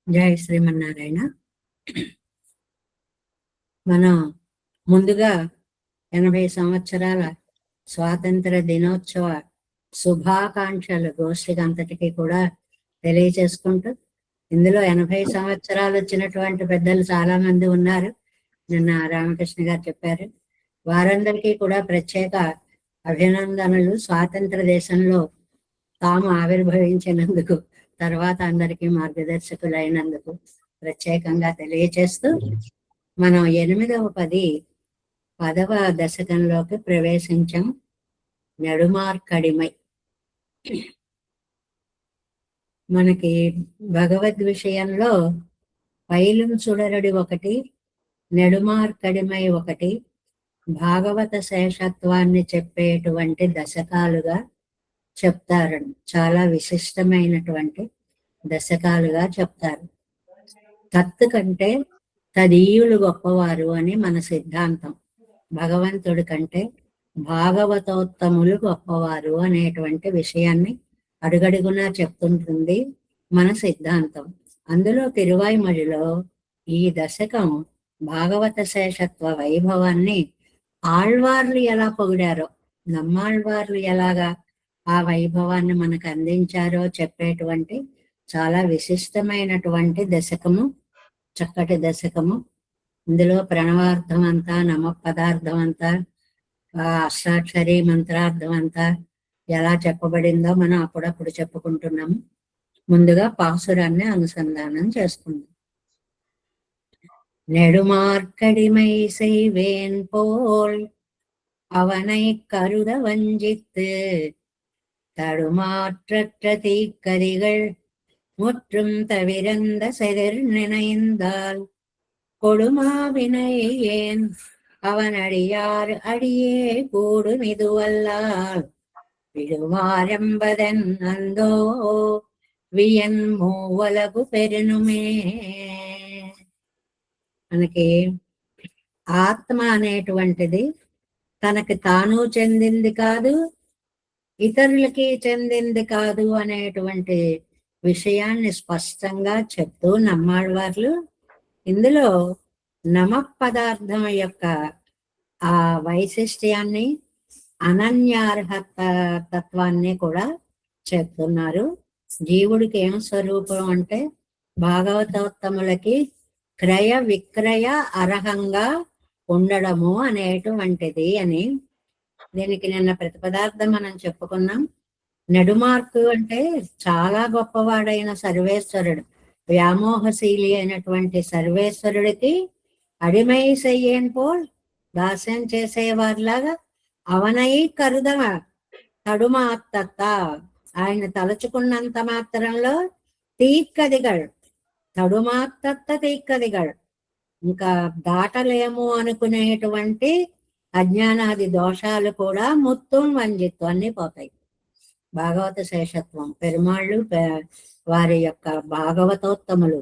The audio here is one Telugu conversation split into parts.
జై శ్రీమన్నారాయణ. మనం ముందుగా 80 సంవత్సరాల స్వాతంత్ర దినోత్సవ శుభాకాంక్షలు గోష్ఠికి అంతటికీ కూడా తెలియచేసుకుంటూ, ఇందులో 80 సంవత్సరాలు వచ్చినటువంటి పెద్దలు చాలా మంది ఉన్నారు. నిన్న రామకృష్ణ గారు చెప్పారు. వారందరికీ కూడా ప్రత్యేక అభినందనలు. స్వాతంత్ర దేశంలో తాము ఆవిర్భవించినందుకు, తర్వాత అందరికీ మార్గదర్శకులైనందుకు ప్రత్యేకంగా తెలియచేస్తూ, మనం 8వ 10వ దశకంలోకి ప్రవేశించాం. నెడుమార్కడిమై. మనకి భగవద్ విషయంలో పైలం సుడరడి ఒకటి, నెడుమార్కడిమై ఒకటి, భాగవత శేషత్వాన్ని చెప్పేటువంటి దశకాలుగా చెప్తారు. చాలా విశిష్టమైనటువంటి దశకాలుగా చెప్తారు. తత్తు కంటే తదీయులు గొప్పవారు అని మన సిద్ధాంతం. భగవంతుడి కంటే భాగవతోత్తములు గొప్పవారు అనేటువంటి విషయాన్ని అడుగడుగునా చెప్తుంటుంది మన సిద్ధాంతం. అందులో తిరువాయిమొழிలో ఈ దశకం భాగవత శేషత్వ వైభవాన్ని ఆళ్వార్లు ఎలా పొగిడారో, నమ్మాళ్వార్లు ఎలాగా ఆ వైభవాన్ని మనకు అందించారో చెప్పేటువంటి చాలా విశిష్టమైనటువంటి దశకము, చక్కటి దశకము. ఇందులో ప్రణవార్థం అంతా, నమ పదార్థం అంతా, అష్టాక్షరి మంత్రార్థం అంతా ఎలా చెప్పబడిందో మనం అప్పుడప్పుడు చెప్పుకుంటున్నాము. ముందుగా పాసురాన్ని అనుసంధానం చేసుకుందాం. நெடுமார்க்கடிமை செய்வேன் போல் அவனை கருத வஞ்சித்து தடுமாற்றற்ற தீக்கதிகள் முற்றும் தவிரந்த செதிர் நினைந்தால் கொடுமாவினையேன் அவன் அடியார் அடியே கூடும் இதுவல்லால் விடுவாரெம்பதன் அந்தோ వియన్ మూవలకు పెరునుమే. మనకి ఆత్మ అనేటువంటిది తనకి తాను చెందింది కాదు, ఇతరులకి చెందింది కాదు అనేటువంటి విషయాన్ని స్పష్టంగా చెప్తూ నమ్మాళ్వార్లు ఇందులో నమ పదార్థం యొక్క ఆ వైశిష్ట్యాన్ని, అనన్యార్హత తత్వాన్ని కూడా చెప్తున్నారు. జీవుడికి ఏం స్వరూపం అంటే భాగవతోత్తములకి క్రయ విక్రయ అర్హంగా ఉండడము అనేటువంటిది అని. దీనికి నిన్న ప్రతిపదార్థం మనం చెప్పుకున్నాం. నెడుమార్కు అంటే చాలా గొప్పవాడైన సర్వేశ్వరుడు, వ్యామోహశీలి అయినటువంటి సర్వేశ్వరుడికి అడిమై చెయ్యేన్ పోల్, దాస్యం చేసేవారిలాగా అవనై కరుదమ తడుమాత్తత్త, ఆయన తలుచుకున్నంత మాత్రంలో తీక్కదిగడు, తడుమాత్తత్త తీక్కదిగడు, ఇంకా దాటలేము అనుకునేటువంటి అజ్ఞానాది దోషాలు కూడా మొత్తం వంజిత్తు అన్ని పోతాయి. భాగవత శేషత్వం, పెరుమాళ్ళు వారి యొక్క భాగవతోత్తములు,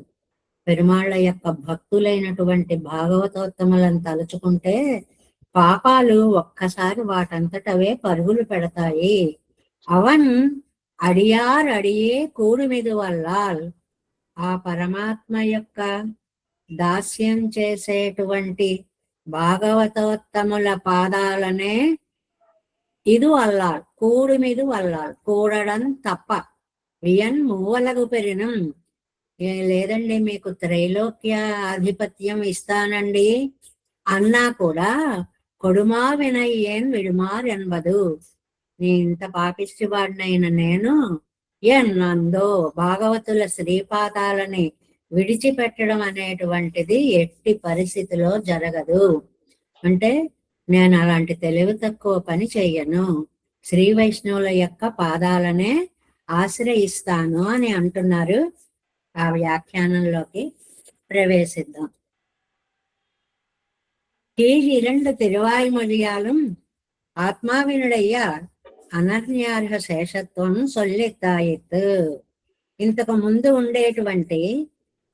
పెరుమాళ్ళ యొక్క భక్తులైనటువంటి భాగవతోత్తములను తలుచుకుంటే పాపాలు ఒక్కసారి వాటంతటవే పరుగులు పెడతాయి. అవన్ అడియార్ అడియే కూడిమిది వల్లాల్, ఆ పరమాత్మ యొక్క దాస్యం చేసేటువంటి భాగవతోత్తముల పాదాలనే ఇది వల్లాల్, కూడిమిది వల్లాల్, కూడడం తప్ప, వియన్ మూవలకు పెరినం, లేదండి మీకు త్రైలోక్య ఆధిపత్యం ఇస్తానండి అన్నా కూడా కొడుమా వినయ్యేన్ విడుమార్ ఎన్బదు, నీ ఇంత పాపిష్టి వాడినైన నేను ఎన్నందో భాగవతుల శ్రీపాదాలని విడిచిపెట్టడం అనేటువంటిది ఎట్టి పరిస్థితిలో జరగదు. అంటే నేను అలాంటి తెలివి తక్కువ పని చెయ్యను, శ్రీ వైష్ణవుల యొక్క పాదాలనే ఆశ్రయిస్తాను అని అంటున్నారు. ఆ వ్యాఖ్యానంలోకి ప్రవేశిద్దాం. இரண்டு திருவாய்மொழியாலும் ఆత్మావినుడయ్య అనన్యార్హ శేషత్వం సొల్లితాయిత్. ఇంతకు ముందు ఉండేటువంటి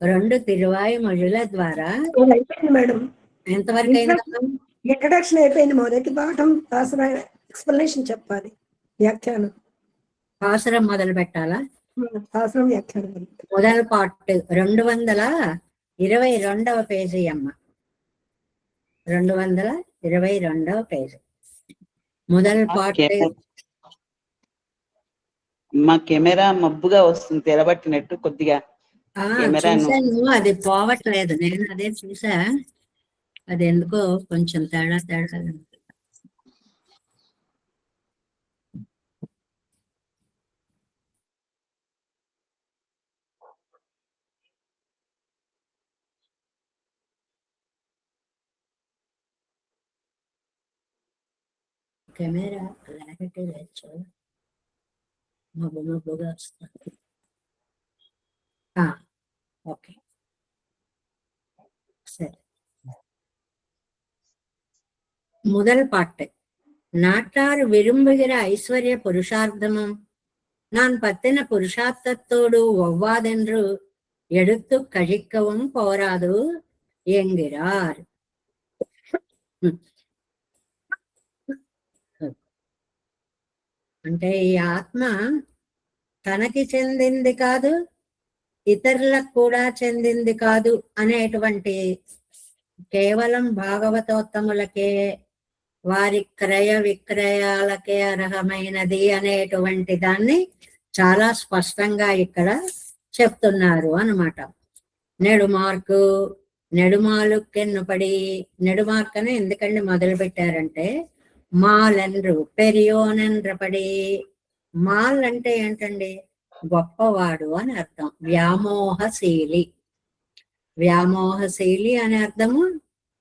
2 తిరువాయిమొழிల ద్వారా మేడం ఎంతవరకు అయిందా? ఇంట్రడక్షన్ అయిపోయింది. మొదటి పాఠం ఎక్స్ప్లెనేషన్ చెప్పాలి, వ్యాఖ్యానం. పాసురం మొదలు పెట్టాలా? పాసురం వ్యాఖ్యానం మొదలు పార్ట్ 222వ పేజీ అమ్మ. 222వ పేజీ మొదలు పార్ట్. మా కెమెరా మబ్బుగా వస్తుంది, తెరబట్టినట్టు కొద్దిగా. చూసాను, అది పోవట్లేదు. నేను అదే చూసా, అది ఎందుకో కొంచెం తేడా తేడా. కెమెరా క్లారిటీ లేదు, మబ్బు మబ్బుగా వస్తుంది. ఓకే, சரி. முதல் பாட்டு. நாட்டார் விரும்புகிற ஐஸ்வர்ய புருஷார்த்தமும் நான் பத்தின புருஷார்த்தத்தோடு ஒவ்வாதென்று எடுத்து கழிக்கவும் போராது என்கிறார். అంటే ఈ ఆత్మ తనకి చెందింది కాదు, ఇతరులకు కూడా చెందింది కాదు అనేటువంటి, కేవలం భాగవతోత్తములకే, వారి క్రయ విక్రయాలకే అర్హమైనది అనేటువంటి దాన్ని చాలా స్పష్టంగా ఇక్కడ చెప్తున్నారు అన్నమాట. నెడుమార్కు, నెడుమాలుకెన్నుపడి, నెడుమార్క్ అని ఎందుకండి మొదలు పెట్టారంటే, మాలెన్రు పెరియోనెన్రపడి. మాల్ అంటే ఏంటండి? గొప్పవాడు అని అర్థం. వ్యామోహశీలి, వ్యామోహశీలి అనే అర్థము,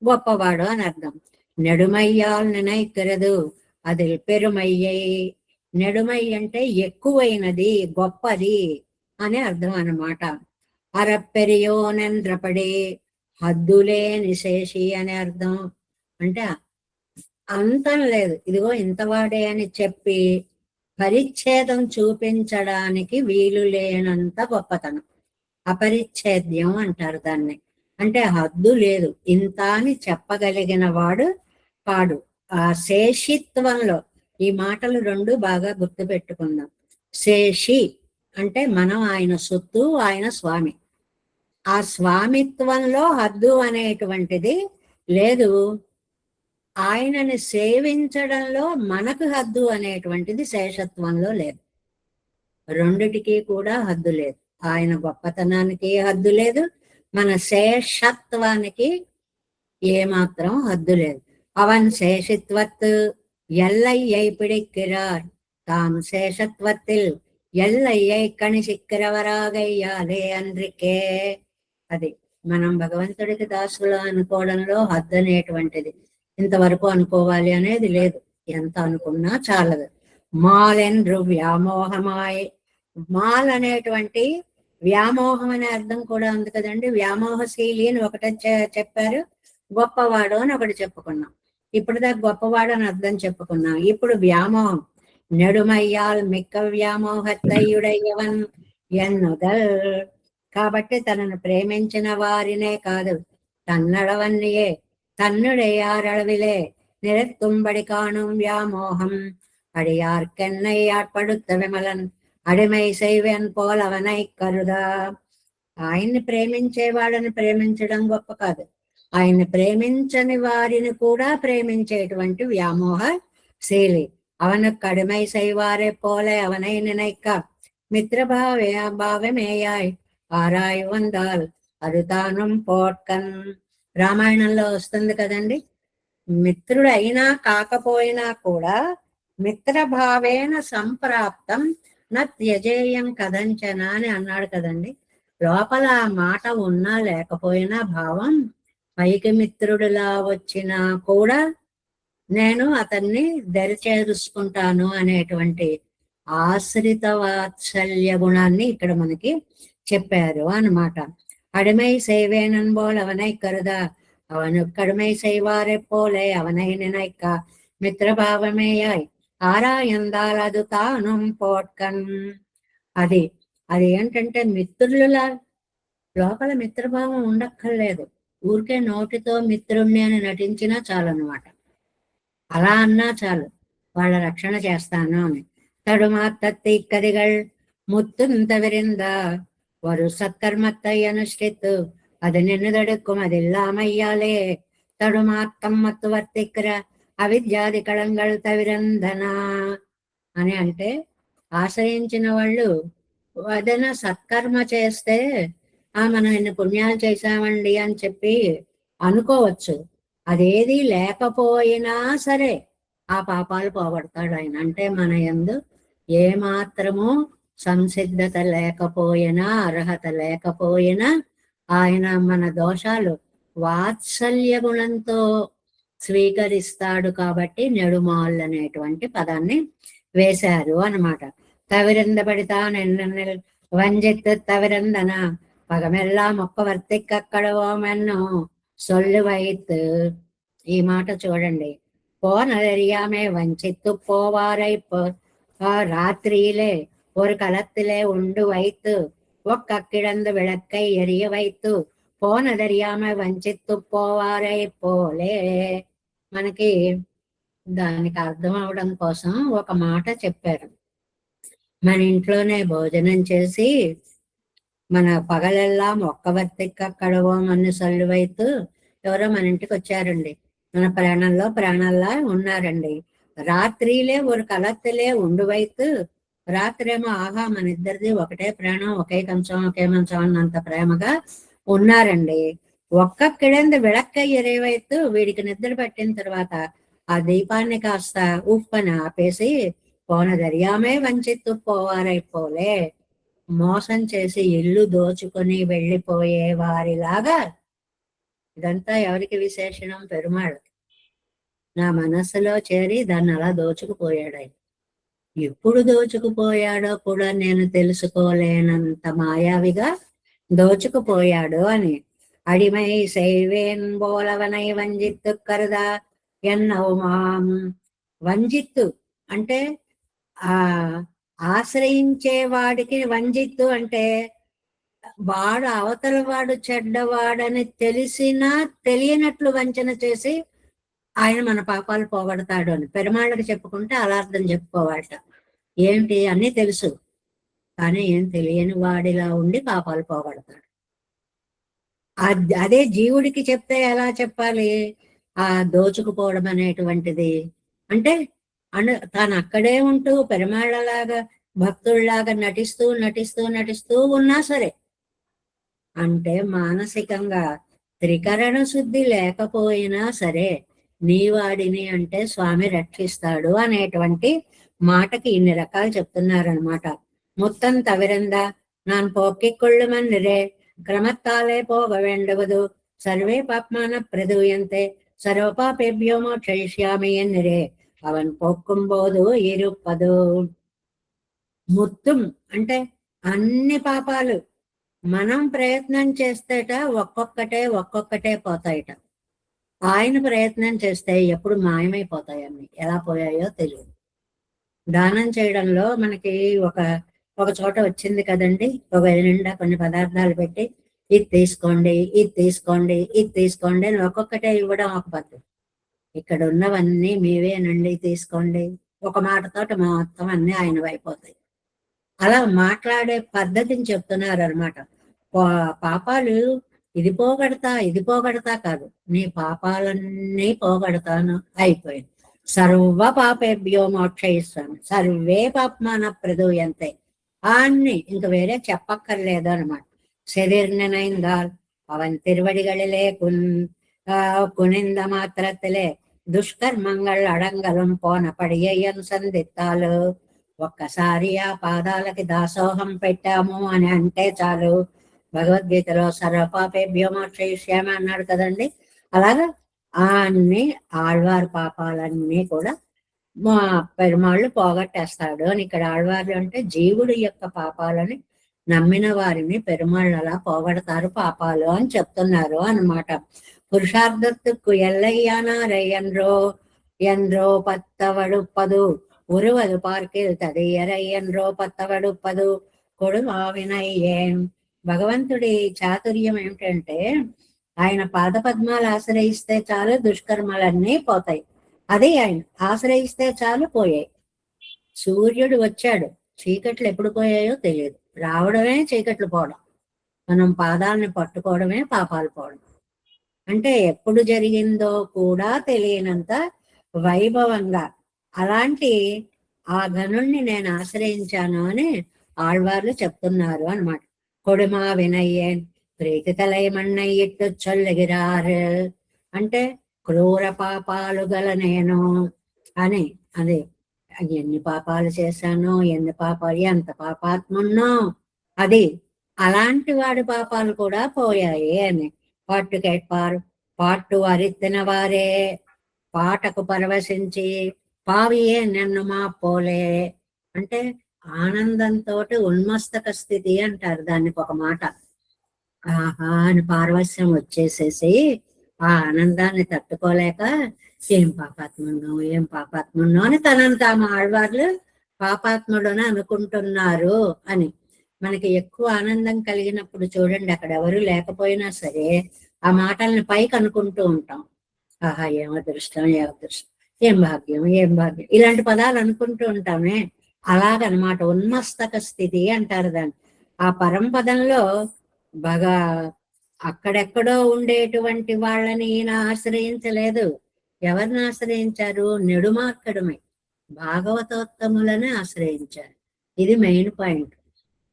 గొప్పవాడు అని అర్థం. నెడుమయ్యాల్ నినైక్கிறது అది పెరుమయ్యై. నెడుమై అంటే ఎక్కువైనది, గొప్పది అనే అర్థం అన్నమాట. అరపెరియోనెన్రపడి, హద్దులే నిశేషి అనే అర్థం. అంటే అంతం లేదు, ఇదిగో ఇంతవాడే అని చెప్పి పరిచ్ఛేదం చూపించడానికి వీలు లేనంత గొప్పతనం. అపరిచ్ఛేద్యం అంటారు దాన్ని. అంటే హద్దు లేదు, ఇంత అని చెప్పగలిగిన వాడు కాడు. ఆ శేషిత్వంలో ఈ మాటలు రెండు బాగా గుర్తు పెట్టుకుందాం. శేషి అంటే మనం ఆయన సొత్తు, ఆయన స్వామి. ఆ స్వామిత్వంలో హద్దు అనేటువంటిది లేదు. ఆయనని సేవించడంలో మనకు హద్దు అనేటువంటిది శేషత్వంలో లేదు. రెండిటికి కూడా హద్దు లేదు. ఆయన గొప్పతనానికి హద్దు లేదు, మన శేషత్వానికి ఏమాత్రం హద్దు లేదు. అవన్ శేషిత్వత్ ఎల్లయ్యై పిడిక్కిరార్ తాము శేషత్వத்தில் ఎల్లయ్యై కణిసిక్కిరవరాగయ్యాలే అన్రికే. అది మనం భగవంతుడికి దాసులు అనుకోవడంలో హద్దు అనేటువంటిది ఇంతవరకు అనుకోవాలి అనేది లేదు. ఎంత అనుకున్నా చాలదు. మాలెన్రు వ్యామోహమాయ్. మాల్ అనేటువంటి వ్యామోహం అనే అర్థం కూడా ఉంది కదండి. వ్యామోహశీలి అని ఒకటి చెప్పారు, గొప్పవాడు అని ఒకటి చెప్పుకున్నాం. ఇప్పుడు దాకా గొప్పవాడు అని అర్థం చెప్పుకున్నాం. ఇప్పుడు వ్యామోహం. నెడుమయ్యాల్ మిక్క వ్యామోహత్తయుడయ్యవన్ ఎన్నుదల్. కాబట్టి తనను ప్రేమించిన వారినే కాదు, తన్నడవన్నియే தன்னுடையாரளவிலே நிறத்தும்படி காணும் வியாமோகம் அடியார்க்கென்னை ஆட்படுத்த విమలన్ అడిమై శైవన్ పోలవనై కరుదా. ఆయన్ని ప్రేమించే వాళ్ళని ప్రేమించడం గొప్ప కాదు, ఆయన్ని ప్రేమించని వారిని కూడా ప్రేమించేటువంటి వ్యామోహ శీలి. அவனுக்கு அடிமை செய்வாரை போல அவனை நினைக்க మిత్రభావమేయాయ్ ఆరాయి వందాల్ అరుతానం పోట్కన్. రామాయణంలో వస్తుంది కదండి, మిత్రుడు అయినా కాకపోయినా కూడా మిత్రభావేన సంప్రాప్తం నా త్యజేయం కదంచన అని అన్నాడు కదండి. లోపల ఆ మాట ఉన్నా లేకపోయినా భావం, పైకి మిత్రుడిలా వచ్చినా కూడా నేను అతన్ని దరిచేరుసుకుంటాను అనేటువంటి ఆశ్రిత వాత్సల్య గుణాన్ని ఇక్కడ మనకి చెప్పారు అన్నమాట. அடிமை செய்வேனன் போல் அவனை கருதா அவனுக்கு அடிமை செய்வாரை போலே அவனை நினைக்கா మిత్రభావమేయాయ్ ఆరాయందాల్ అది తానం పోట్కన్. అది ఏంటంటే మిత్రుల లోపల మిత్రభావం ఉండక్కర్లేదు, ఊరికే నోటితో మిత్రుణ్ణి అని నటించినా చాలన్నమాట. అలా అన్నా చాలు, వాళ్ళ రక్షణ చేస్తాను అని. തടുമാത്തീക്കതികൾ മുത്തും തവരിന്ത ഒരു സത്കർമ്മത്തെ അനുഷ്ഠിത്തു അതിനെന്നു തടുക്കും അതില്ലാമയ്യാലേ തടുമാത്തം మత్తు వర్తిక్కర అవిద్యాది కళంగల్ తవిరంధన అని. అంటే ఆశ్రయించిన వాళ్ళు ఏదైనా సత్కర్మ చేస్తే మనం ఇన్ని పుణ్యాలు చేశామండి అని చెప్పి అనుకోవచ్చు. అదేది లేకపోయినా సరే ఆ పాపాలు పోగొడతాడు ఆయన. అంటే మన యందు ఏ మాత్రము సంసిద్ధత లేకపోయినా అర్హత లేకపోయినా ఆయన మన దోషాలు వాత్సల్య గుణంతో స్వీకరిస్తాడు. కాబట్టి నెడుమాళ్ళు అనేటువంటి పదాన్ని వేశారు అన్నమాట. తవిరంద పడితానెన్న వంజెత్తు తవిరందన పగమెల్లా మొక్క వర్తిక్కడవోమెన్ను సొల్లు వైత్. ఈ మాట చూడండి. పోనరియామే వంచిత్తు పోవారై రాత్రిயிலே ஒரு களத்திலே உண்டு வைத்து ஒக்கக்கிடந்து விளக்கை எரிய வைத்து పోనదరియామ వంచిత్తు పోవారై పోలే. మనకి దానికి అర్థం అవడం కోసం ఒక మాట చెప్పారు. మన ఇంట్లోనే భోజనం చేసి మన పగలెల్లా మొక్క వర్తిక్కడవో మన సల్లువైతు ఎవరో మన ఇంటికి వచ్చారండి, మన ప్రాణంలా ఉన్నారండి. రాత్రిలే ఒక కలత్తిలే ఉండువైతు, రాత్రేమో ఆహా మన ఇద్దరిది ఒకటే ప్రాణం, ఒకే కంచం ఒకే మంచం అన్నంత ప్రేమగా ఉన్నారండి. ఒక్కకిడంద విడక్క ఎరేవైతు, వీడికి నిద్ర పట్టిన తర్వాత ఆ దీపాన్ని కాస్త ఉప్పని ఆపేసి పోన దర్యామే వంచిత్తు పోవారైపోలే, మోసం చేసి ఇల్లు దోచుకొని వెళ్ళిపోయే వారిలాగా. ఇదంతా ఎవరికి విశేషణం? పెరుమాళ్. నా మనస్సులో చేరి దాన్ని అలా దోచుకుపోయాడు ఆయన. ఎప్పుడు దోచుకుపోయాడో కూడా నేను తెలుసుకోలేనంత మాయావిగా దోచుకుపోయాడు అని. అడిమై శైవేన్ బోలవనై వంజిత్తు కరదా ఎన్నవమాం. వంజిత్తు అంటే ఆశ్రయించే వాడికి వంజిత్తు అంటే వాడు అవతల వాడు చెడ్డవాడని తెలిసినా తెలియనట్లు వంచన చేసి ఆయన మన పాపాలు పోగొడతాడు అని. పెరుమాళ్ళకి చెప్పుకుంటే అలా అర్థం చెప్పుకోవాలట. ఏంటి అన్నీ తెలుసు కానీ ఏం తెలియని వాడిలా ఉండి పాపాలు పోగొడతాడు. అదే జీవుడికి చెప్తే ఎలా చెప్పాలి? ఆ దోచుకుపోవడం అనేటువంటిది అంటే తాను అక్కడే ఉంటూ పెరుమాళ్ళలాగా భక్తుల్లాగా నటిస్తూ నటిస్తూ నటిస్తూ ఉన్నా సరే, అంటే మానసికంగా త్రికరణ శుద్ధి లేకపోయినా సరే నీవాడిని అంటే స్వామి రక్షిస్తాడు అనేటువంటి మాటకి ఇన్ని రకాలు చెప్తున్నారనమాట. మొత్తం తవిరంద నాన్ పోక్కికొళ్ళుమన్నిరే క్రమత్తాలే పోగ వేండవదు సర్వే పాప్మాన ప్రదూయంతే సర్వపాపేభ్యో మోక్షయిష్యామి ఎన్నిరే అవన్ పోక్కుంబోదు ఇరుపదు. మొత్తం అంటే అన్ని పాపాలు మనం ప్రయత్నం చేస్తేట ఒక్కొక్కటే పోతాయట. ఆయన ప్రయత్నం చేస్తే ఎప్పుడు మాయమైపోతాయి. అన్ని ఎలా పోయాయో తెలియదు. దానం చేయడంలో మనకి ఒక చోట వచ్చింది కదండి, ఒక నిండా కొన్ని పదార్థాలు పెట్టి ఇది తీసుకోండి ఇది తీసుకోండి ఇది తీసుకోండి అని ఒక్కొక్కటే ఇవ్వడం ఒక పద్ధతి. ఇక్కడ ఉన్నవన్నీ మీవేనండి తీసుకోండి, ఒక మాటతోటి మొత్తం అన్ని ఆయన అయిపోతాయి. అలా మాట్లాడే పద్ధతిని చెప్తున్నారు అనమాట. పాపాలు ఇది పోగొడతా కాదు, నీ పాపాలన్నీ పోగొడతాను అయిపోయింది. సర్వ పాపేభ్యో మోక్షయిస్తాను సర్వే పాపమాన ప్రదూయంతే. అన్ని ఇంక వేరే చెప్పక్కర్లేదు అనమాట. శరీర్నైందాల్ అవన్ తిరువడిகளிலே குனிந்த మాత్రத்திலே దుష్కర్మంగళ్ అడంగలం పోన పడియన్ సందిత్తాలు. ఒక్కసారి ఆ పాదాలకి దాసోహం పెట్టాము అని అంటే చాలు. భగవద్గీతలో సర్వపాపేభ్యో మోక్షయిష్యామి అన్నాడు కదండి. అలాగా అన్ని ఆళ్వారు పాపాలన్నీ కూడా మా పెరుమాళ్ళు పోగొట్టేస్తాడు అని. ఇక్కడ ఆళ్వారు అంటే జీవుడి యొక్క పాపాలని నమ్మిన వారిని పెరుమాళ్ళు అలా పోగొడతారు పాపాలు అని చెప్తున్నారు అన్నమాట. పురుషార్థத்துக்கு எல்லையானாரை என்றோ பத்தவடுப்பது உருவது பார்க்கில் తదియరై என்றో పత్తవడుప్పదు కొడుమావినై ఏం. భగవంతుడి చాతుర్యం ఏమిటంటే ఆయన పాదపద్మాలు ఆశ్రయిస్తే చాలు దుష్కర్మలన్నీ పోతాయి. అదే ఆయన ఆశ్రయిస్తే చాలు పోయాయి. సూర్యుడు వచ్చాడు, చీకట్లు ఎప్పుడు పోయాయో తెలియదు. రావడమే చీకట్లు పోవడం, మనం పాదాలని పట్టుకోవడమే పాపాలు పోవడం. అంటే ఎప్పుడు జరిగిందో కూడా తెలియనంత వైభవంగా అలాంటి ఆ ఘనుణ్ణి నేను ఆశ్రయించాను అని ఆళ్వార్లు చెప్తున్నారు అన్నమాట. కొడుమా వినయ్యేన్ ప్రీతి తలయమన్నయ్యిట్టు చొల్లగిరారు అంటే క్రూర పాపాలు గల నేను అని. అదే ఎన్ని పాపాలు చేశానో, ఎంత పాపాత్మున్నో, అది అలాంటి వాడి పాపాలు కూడా పోయాయి అని. పాటు కేట్పారు పాటు అరిత్తిన వారే పాటకు పరవశించి పావియే నన్ను మా పోలే అంటే ఆనందంతో ఉన్మస్తక స్థితి అంటారు దానికి ఒక మాట. ఆహా అని పారవస్యం వచ్చేసేసి ఆ ఆనందాన్ని తట్టుకోలేక ఏం పాపాత్మున్నో అని తనను తాము ఆళ్వార్లు పాపాత్ముడని అనుకుంటున్నారు అని. మనకి ఎక్కువ ఆనందం కలిగినప్పుడు చూడండి, అక్కడ ఎవరు లేకపోయినా సరే ఆ మాటల్ని పైకి అనుకుంటూ ఉంటాం. ఆహా ఏం అదృష్టం, ఏం భాగ్యం ఇలాంటి పదాలు అనుకుంటూ ఉంటామే. అలాగనమాట ఉన్మస్తక స్థితి అంటారు దాన్ని. ఆ పరంపదంలో బాగా అక్కడెక్కడో ఉండేటువంటి వాళ్ళని ఈయన ఆశ్రయించలేదు. ఎవరిని ఆశ్రయించారు? నెడుమార్కడమే భాగవతోత్తములని ఆశ్రయించారు. ఇది మెయిన్ పాయింట్.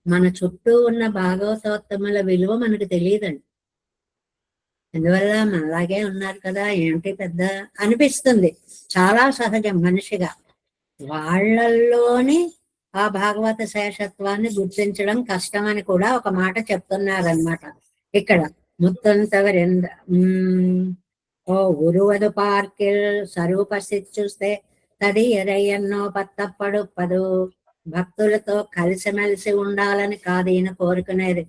మన చుట్టూ ఉన్న భాగవతోత్తముల విలువ మనకు తెలియదండి. అందువల్ల మనలాగే ఉన్నారు కదా, ఏంటి పెద్ద అనిపిస్తుంది. చాలా సహజం మనిషిగా. వాళ్ళల్లోని ఆ భాగవత శేషత్వాన్ని గుర్తించడం కష్టమని కూడా ఒక మాట చెప్తున్నారనమాట ఇక్కడ. ముత్తంతవరెంద ఓ ఉరువదు పార్కిల్ సరూపసిచ్చూస్తే తది ఎరయ్యన్నో పత్తప్పడు భక్తులతో కలిసిమెలిసి ఉండాలని కాదు ఈయన కోరుకునేది,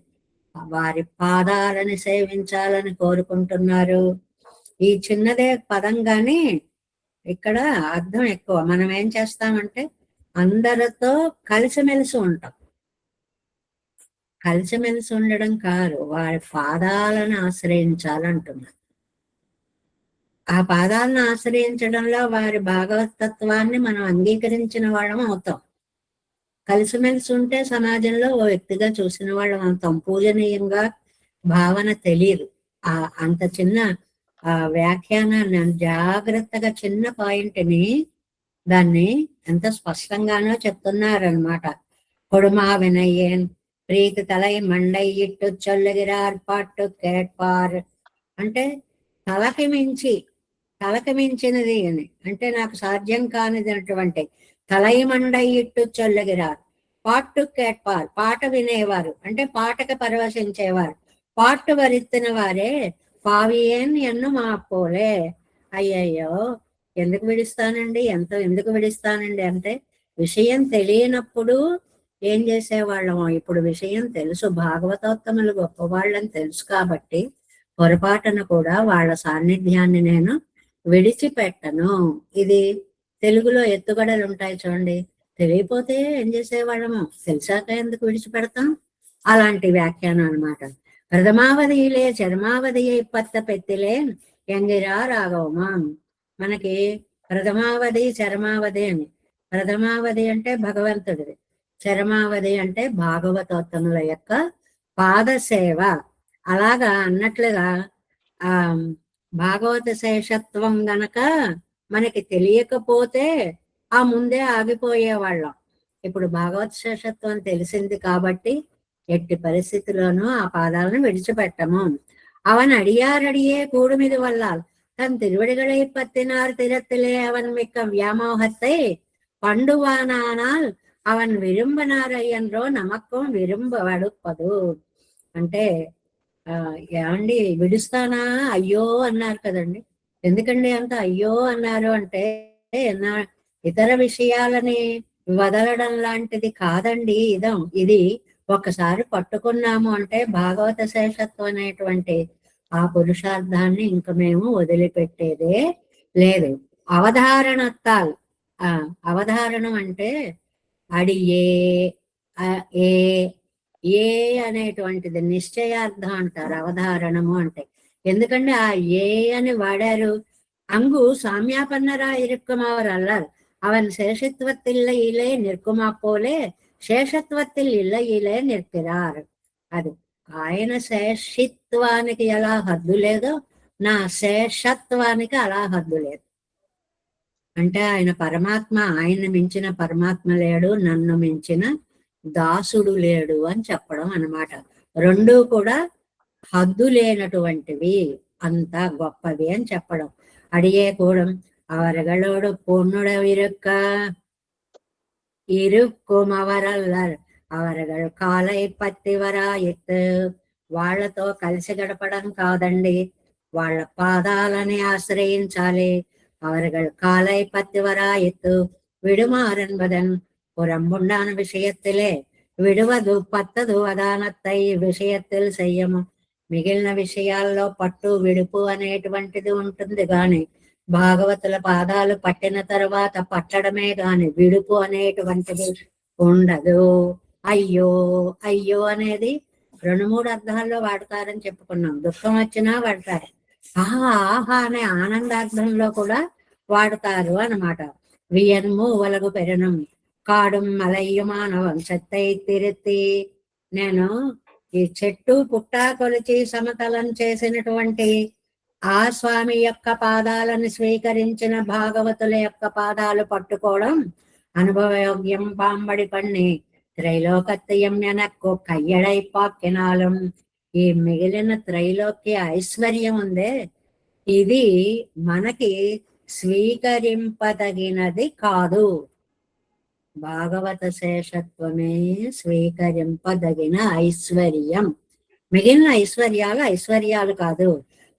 వారి పాదాలని సేవించాలని కోరుకుంటున్నారు. ఈ చిన్నదే పదం గాని ఇక్కడ అర్థం ఎక్కువ. మనం ఏం చేస్తామంటే అందరితో కలిసిమెలిసి ఉంటాం. కలిసిమెలిసి ఉండడం కాదు, వారి పాదాలను ఆశ్రయించాలంటున్నారు. ఆ పాదాలను ఆశ్రయించడంలో వారి భాగవతత్వాన్ని మనం అంగీకరించిన వాళ్ళం అవుతాం. కలిసిమెలిసి ఉంటే సమాజంలో ఓ వ్యక్తిగా చూసిన వాళ్ళం అవుతాం. పూజనీయంగా భావన తెలియదు. అంత చిన్న వ్యాఖ్యానాన్ని జాగ్రత్తగా చిన్న పాయింట్ని దాన్ని ఎంత స్పష్టంగానో చెప్తున్నారనమాట. కొడుమా వినయ్యేన్ ప్రీతి తలై మండయ్యిట్టు చొల్లగిరార్ పాటు కేట్పార్ అంటే తలకి మించినది అని అంటే నాకు సాధ్యం కానిదటువంటి తలై మండయ్యిట్టు చొల్లగిరార్ పాటు కేట్పార్ పాట వినేవారు అంటే పాటకు పరవశించేవారు. పాటు వరిత్తిన వారే పావియేన్ ఎన్ను మా పోలే. అయ్యయ్యో ఎందుకు విడిస్తానండి అంటే విషయం తెలియనప్పుడు ఏం చేసేవాళ్ళమో ఇప్పుడు విషయం తెలుసు, భాగవతోత్తములు గొప్పవాళ్ళని తెలుసు కాబట్టి పొరపాటున కూడా వాళ్ళ సాన్నిధ్యాన్ని నేను విడిచిపెట్టను. ఇది తెలుగులో ఎత్తుగడలు ఉంటాయి చూడండి. తెలియపోతే ఏం చేసేవాళ్ళము, తెలిసాక ఎందుకు విడిచిపెడతాం? అలాంటి వ్యాఖ్యానం అనమాట. ప్రథమావధిలే చర్మావధియే పత్త పెత్తిలే ఎంగిరా రాఘవమా. మనకి ప్రథమావధి చరమావధి అని. ప్రథమావధి అంటే భగవంతుడిది, చరమావధి అంటే భాగవతోత్తముల యొక్క పాదసేవ. అలాగా అన్నట్లుగా ఆ భాగవత శేషత్వం గనక మనకి తెలియకపోతే ఆ ముందే ఆగిపోయేవాళ్ళం. ఇప్పుడు భాగవత శేషత్వం తెలిసింది కాబట్టి ఎట్టి పరిస్థితుల్లోనూ ఆ పాదాలను విడిచిపెట్టము. అవన్ అడియారడియే కూడుమిది వల్లాల్ தன் திருவடிகளை பத்தினார் திறத்திலே அவன் மிக்க வியாமோகத்தை పండువానాల్ అవన్ విరుంబనారయ్యన్రో నమ్మకం విరుంబవడుపదు అంటే ఏమండి విడుస్తానా అయ్యో అన్నారు కదండి. ఎందుకండి అంత అయ్యో అన్నారు అంటే ఇతర విషయాలని వదలడం లాంటిది కాదండి. ఇది ఒకసారి పట్టుకున్నాము అంటే భాగవత శేషత్వం అనేటువంటి ఆ పురుషార్థాన్ని ఇంక మేము వదిలిపెట్టేదే లేదు. అవధారణత్తాల్ అవధారణం అంటే అడియే ఏ అనేటువంటిది నిశ్చయార్థం అంటారు అవధారణము అంటే. ఎందుకంటే ఆ ఏ అని వాడారు. అంగు సామ్యాపన్నరా ఇరుక్కుమవరు అల్లారు அவன் சேஷத்துவத்தில் இல்லையிலே நிற்குமா పోలే శేషత్వத்தில் ఇళ్ళయిలే నిற்கிறாర్. అది ఆయన శేషిత్వానికి ఎలా హద్దు లేదో నా శేషత్వానికి అలా హద్దు లేదు. అంటే ఆయన పరమాత్మ, ఆయన మించిన పరమాత్మ లేడు, నన్ను మించిన దాసుడు లేడు అని చెప్పడం అన్నమాట. రెండూ కూడా హద్దు లేనటువంటివి, అంత గొప్పవి అని చెప్పడం. అడిగే కూడా அவர்களோடு பொன்னுடவிருக்க இருக்கும் అవరల్లర్, అవరగల్ కాలై పత్తివరాయిత్, వాళ్లతో కలిసి గడపడం కాదండి, వాళ్ళ పాదాలని ఆశ్రయించాలి. அவர்கள் காலை பத்திவராயித்து விடுமாறென்பதன் புறம்புண்டான விஷயத்திலே విడువదు పత్తదు అదానత్తై విషయத்தில் చెయ్యము. మిగిలిన విషయాల్లో పట్టు విడుపు అనేటువంటిది ఉంటుంది గాని భాగవతుల పాదాలు పట్టిన తర్వాత పట్టడమే గాని విడుపు అనేటువంటిది ఉండదు. అయ్యో అయ్యో అనేది 2-3 అర్థాల్లో వాడతారని చెప్పుకున్నాం. దుఃఖం వచ్చినా వాడతారు, ఆహా ఆహా అనే ఆనందార్థంలో కూడా వాడతారు అన్నమాట. వియన్ము వలగు పెరనం కాడుం మలయ్యమానవం చెత్తై తిరుత్తి, నేను ఈ చెట్టు పుట్ట కొలిచి సమతలం చేసినటువంటి ఆ స్వామి యొక్క పాదాలను స్వీకరించిన భాగవతుల యొక్క పాదాలు పట్టుకోవడం అనుభవయోగ్యం. పాంబడి పన్ని త్రైలోకత్యం ఎనక్కు కయ్యడై పాక్కినాలం, ఈ మిగిలిన త్రైలోక్య ఐశ్వర్యం ఉందే, ఇది మనకి స్వీకరింపదగినది కాదు. భాగవత శేషత్వమే స్వీకరింపదగిన ఐశ్వర్యం. మిగిలిన ఐశ్వర్యాలు ఐశ్వర్యాలు కాదు.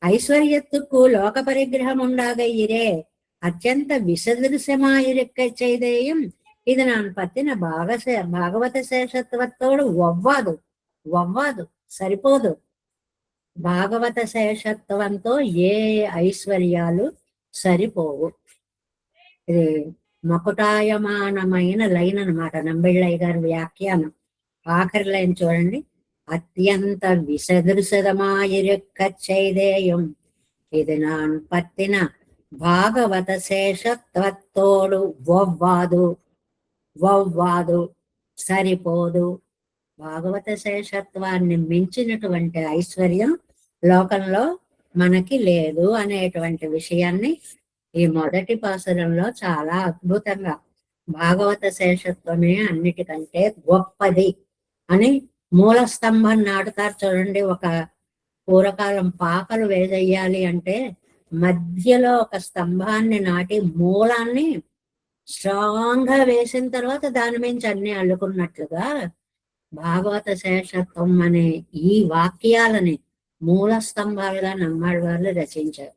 ஐஸ்வர்யத்துக்கு லோக பரிகிரகம் உண்டாகையிரே అత్యంత విసదృశ్యమాయిరక్క చైదేయం, ఇది நான் పత్తిన భాగవత శేషత్వతోడు ఒవ్వదు సరిపోదు. భాగవత శేషత్వంతో ఏ ఐశ్వర్యాలు సరిపోవు. ఇది మకుటాయమానమైన లైన్ అనమాట, నంబిళ్ళయ్య గారి వ్యాఖ్యానం. ఆఖరి లైన్ చూడండి, అత్యంత విసదృశదమాయిరక్క చైదేయం, ఇది நான் పత్తిన భాగవత శేషత్వతోడు ఒవ్వాదు సరిపోదు. భాగవత శేషత్వాన్ని మించినటువంటి ఐశ్వర్యం లోకంలో మనకి లేదు అనేటువంటి విషయాన్ని ఈ మొదటి పాసురంలో చాలా అద్భుతంగా భాగవత శేషత్వమే అన్నిటికంటే గొప్పది అని మూల స్తంభం నాటుతారు చూడండి. ఒక పూర్వకాలం పాకలు వేదెయ్యాలి అంటే మధ్యలో ఒక స్తంభాన్ని నాటి మూలాన్ని స్ట్రాంగ్ గా వేసిన తర్వాత దాని మించి అన్ని అల్లుకున్నట్లుగా భాగవత శేషత్వం అనే ఈ వాక్యాలని మూల స్తంభాలుగా నమ్మాడు వాళ్ళు రచించారు.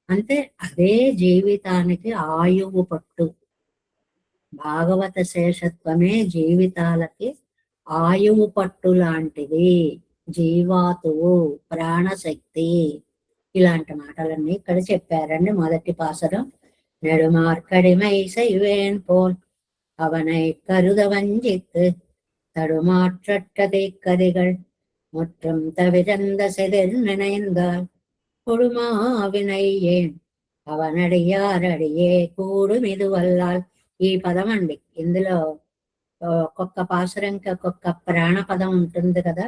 అంటే అదే జీవితానికి ఆయువు పట్టు. భాగవత శేషత్వమే జీవితాలకి ఆయువు పట్టు లాంటిది, జీవాతువు, ప్రాణశక్తి, ఇలాంటి మాటలన్నీ ఇక్కడ చెప్పారండి. మొదటి పాసరం, நெடுமார்க்கடிமை செய்வேன் போல் அவனை கருத வஞ்சித்து தடுமாற்றட்டதை கதிகள் முற்றும் தவிரந்த செதில் நினைந்தால் கொடுமாவினை ఏన్ అవనడియారడియే కూడుమిదు వల్లాల్. ఈ పదం అండి, ఇందులో ఒక్కొక్క పాసురంకి ఒక్కొక్క ప్రాణ పదం ఉంటుంది కదా.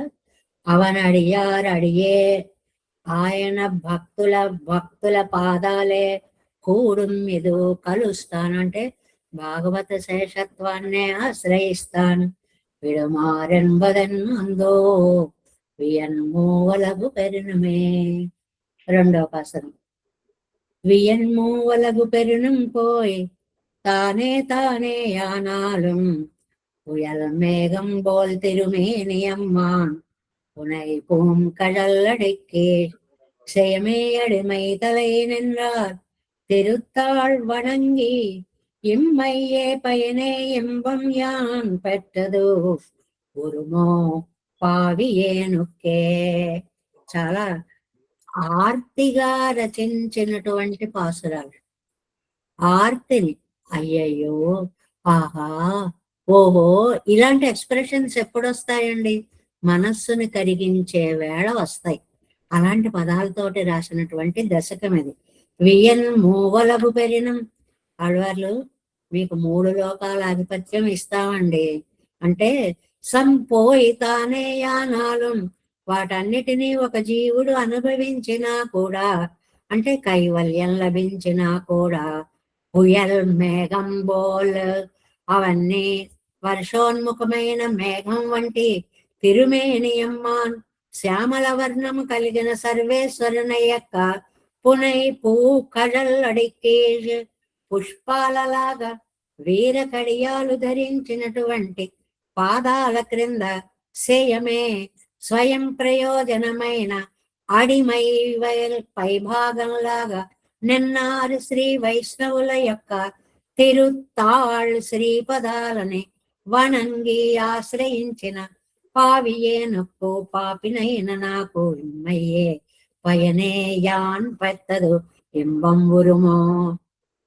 అవనడియారడియే, ఆయన భక్తుల పాదాలే కూడుమిదు కలుస్తాను అంటే భాగవత శేషత్వాన్నే ఆశ్రయిస్తాను. విడుమారెన్బదన్ అందో వియన్మూవలగు పెరునమే. రెండవ పాసరం, వియన్మూవలగు పెరునం పోయ్ తానే యానాலும் புயல் மேகம் போல் திருமேனியம்மான் புனை பூம் கடல்லடைக்கே செயமே அடிமை தலை நின்றார் திருத்தாள் வணங்கி இம்மையே பயனே இன்பம் யான் பெற்றதோ உருமோ పావియేనుకే. చాలా ఆర్తిగా రచించినటువంటి పాసురాలు. ఆర్తిని, అయ్యయ్యో, ఆహా, ఓహో, ఇలాంటి ఎక్స్ప్రెషన్స్ ఎప్పుడు వస్తాయండి? మనస్సుని కరిగించే వేళ వస్తాయి. అలాంటి పదాలతోటి రాసినటువంటి దశకం ఇది. వియన్ మూవలగు పెరినం. ఆడవార్లు మీకు 3 లోకాల ఆధిపత్యం ఇస్తామండి అంటే సంపోయితానే యానాలు వాటన్నిటినీ ఒక జీవుడు అనుభవించినా కూడా అంటే కైవల్యం లభించినా కూడా పుయల్ మేఘం బోల్ అవన్నీ వర్షోన్ముఖమైన మేఘం వంటి తిరుమేనియమ్మాన్ శ్యామల వర్ణము కలిగిన సర్వేశ్వరుని యొక్క పునై పూ కడల్ అడికేజ్ పుష్పాలలాగా వీర కడియాలు ధరించినటువంటి పాదాల క్రింద సేయమే స్వయం ప్రయోజనమైన అడిమై పైభాగంలాగా నిన్నారు శ్రీ వైష్ణవుల యొక్క తిరుత్తాళ్ శ్రీపదాలని వణంగి ఆశ్రయించిన పావియేనొక్కు పాపినైన నాకు ఇమ్మయ్యే పయనే యాన్ పెత్తదు ఇంబం ఉరుమో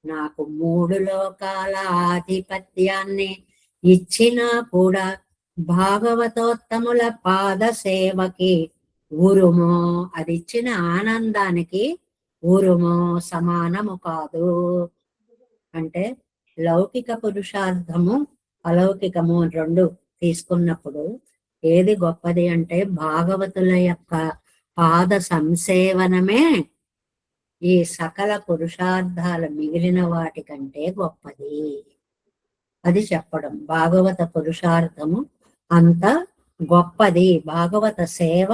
నాకు 3 లోకాల ఆధిపత్యాన్ని ఇచ్చినా కూడా భాగవతోత్తముల పాద సేవకి ఉరుమో అది ఇచ్చిన ఆనందానికి ఉరుమో సమానము కాదు అంటే లౌకిక పురుషార్థము అలౌకికము 2 తీసుకున్నప్పుడు ఏది గొప్పది అంటే భాగవతుల యొక్క పాద సంసేవనమే ఈ సకల పురుషార్థాల మిగిలిన వాటి కంటే గొప్పది అది చెప్పడం భాగవత పురుషార్థము అంత గొప్పది భాగవత సేవ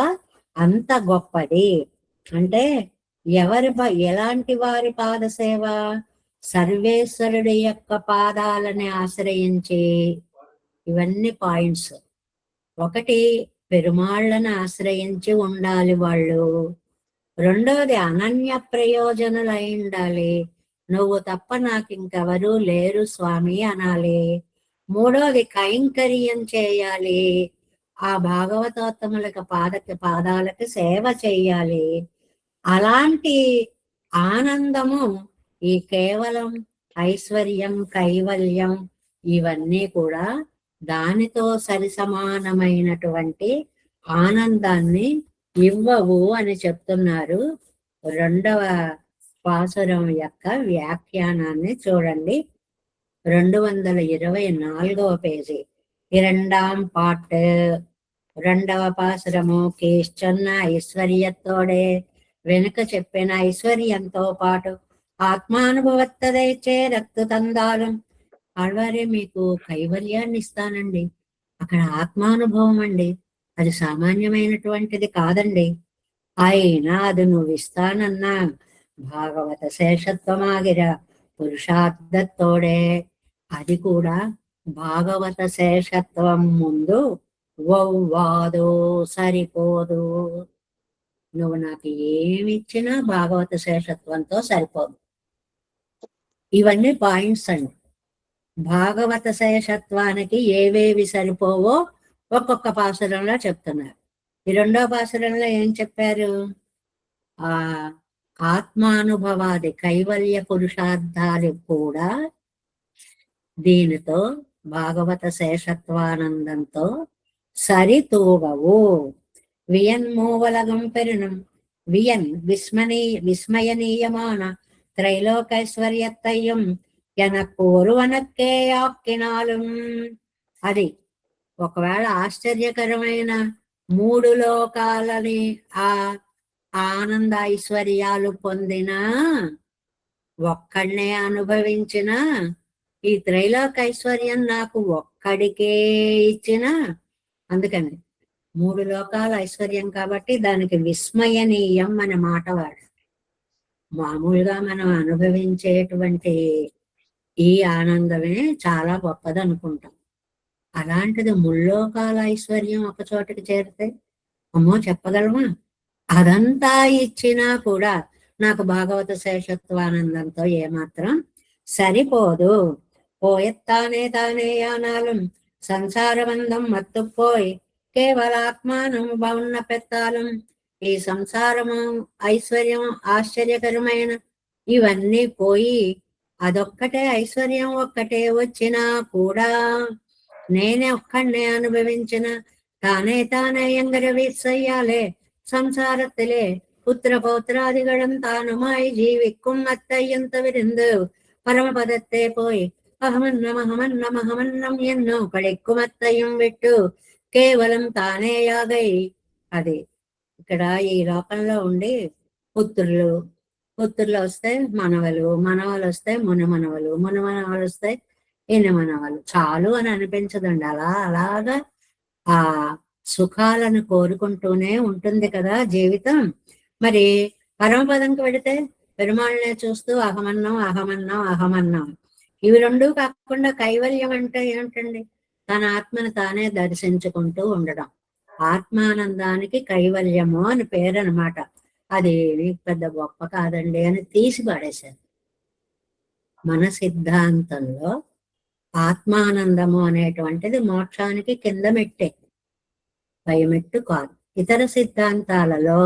అంత గొప్పది అంటే ఎలాంటి వారి పాద సేవ సర్వేశ్వరుడి యొక్క పాదాలని ఆశ్రయించి ఇవన్నీ పాయింట్స్ ఒకటి పెరుమాళ్ళని ఆశ్రయించి ఉండాలి వాళ్ళు రెండోది అనన్య ప్రయోజనులై ఉండాలి నువ్వు తప్ప నాకు ఇంకెవరూ లేరు స్వామి అనాలి మూడోది కైంకర్యం చేయాలి ఆ భాగవతోత్తములకు పాదాలకి సేవ చేయాలి అలాంటి ఆనందము ఈ కేవలం ఐశ్వర్యం కైవల్యం ఇవన్నీ కూడా దానితో సరి సమానమైనటువంటి ఆనందాన్ని ఇవ్వవు అని చెప్తున్నారు 2వ పాసురం యొక్క వ్యాఖ్యానాన్ని చూడండి 224వ పేజీ 2ాం పాట్ 2వ పాసురము కేశ్చన్న ఐశ్వర్యతోడే వెనుక చెప్పిన ఐశ్వర్యంతో పాటు ఆత్మానుభవత్తదై చేరక్తు తందాలం ఆడవారే మీకు కైవల్యాన్ని ఇస్తానండి అక్కడ ఆత్మానుభవం అండి అది సామాన్యమైనటువంటిది కాదండి అయినా అది నువ్వు ఇస్తానన్నా భాగవత శేషత్వమాగిర పురుషార్థతోడే అది కూడా భాగవత శేషత్వం ముందు వౌవాదో సరిపోదు నువ్వు నాకు ఏమిచ్చినా భాగవత శేషత్వంతో సరిపోదు ఇవన్నీ పాయింట్స్ అండి భాగవత శేషత్వానికి ఏవేవి సరిపోవో ఒక్కొక్క పాసురంలో చెప్తున్నారు ఈ 2వ పాసురంలో ఏం చెప్పారు ఆ ఆత్మానుభవాది కైవల్య పురుషార్థాలు కూడా దీనితో భాగవత శేషత్వానందంతో సరితూగవు వియన్ మూవలగం పెరుణం వియన్ విస్మయనీయమాన త్రైలోకైశ్వర్యత్తయ్యం ఎనక్కు ఒరువనక్కే ఆక్కినాలు అది ఒకవేళ ఆశ్చర్యకరమైన 3 లోకాలని ఆ ఆనంద ఐశ్వర్యాలు పొందినా ఒక్కడనే అనుభవించిన ఈ త్రైలోక ఐశ్వర్యం నాకు ఒక్కడికే ఇచ్చిన అందుకని 3 లోకాల ఐశ్వర్యం కాబట్టి దానికి విస్మయనీయం అనే మాట వాడు మామూలుగా మనం అనుభవించేటువంటి ఈ ఆనందమే చాలా గొప్పది అనుకుంటాం అలాంటిది 3 లోకాల ఐశ్వర్యం ఒక చోటికి చేరితే అమ్మో చెప్పగలమా అదంతా ఇచ్చినా కూడా నాకు భాగవత శేషత్వానందంతో ఏమాత్రం సరిపోదు పోయెత్తానే తానే యానాలు సంసారబంధం మత్తుపోయి కేవలాత్మానం బాగున్న పెత్తాలం ఈ సంసారము ఐశ్వర్యం ఆశ్చర్యకరమైన ఇవన్నీ పోయి అదొక్కటే ఐశ్వర్యం ఒక్కటే వచ్చినా కూడా నేనే ఒక్కడే అనుభవించిన తానే ఎంగర వీసయ్యాలే സംസാരത്തിലെ പുത്രപൗത്രാദികളും താനുമായി ജീവിക്കും അത്തയ്യന്ത വിരുന്ന് പരമപദത്തെ പോയി అహమన్నం ఎన్నో కడెక్కుమత్తయం విట్టు కేవలం తానే యాగై. అది ఇక్కడ ఈ లోకంలో ఉండి పుత్రులు పుత్రులు వస్తే మనవలు, మనవలు వస్తే మునిమనవలు, మునిమనవలు వస్తే ఎన్ని మనవలు. చాలు అని అనిపించదండి. అలాగా ఆ సుఖాలను కోరుకుంటూనే ఉంటుంది కదా జీవితం. మరి పరమపదంకి వెడితే పెరుమాళ్ళనే చూస్తూ అహమన్నాం అహమన్నాం అహమన్నాం. ఇవి రెండూ కాకుండా కైవల్యం అంటే ఏమిటండి? తన ఆత్మను తానే దర్శించుకుంటూ ఉండడం. ఆత్మానందానికి కైవల్యము అని పేరు అనమాట. అది పెద్ద గొప్ప కాదండి అని తీసి పడేశారు. మన సిద్ధాంతంలో ఆత్మానందము అనేటువంటిది మోక్షానికి కింద మెట్టే, పై మెట్టు కాదు. ఇతర సిద్ధాంతాలలో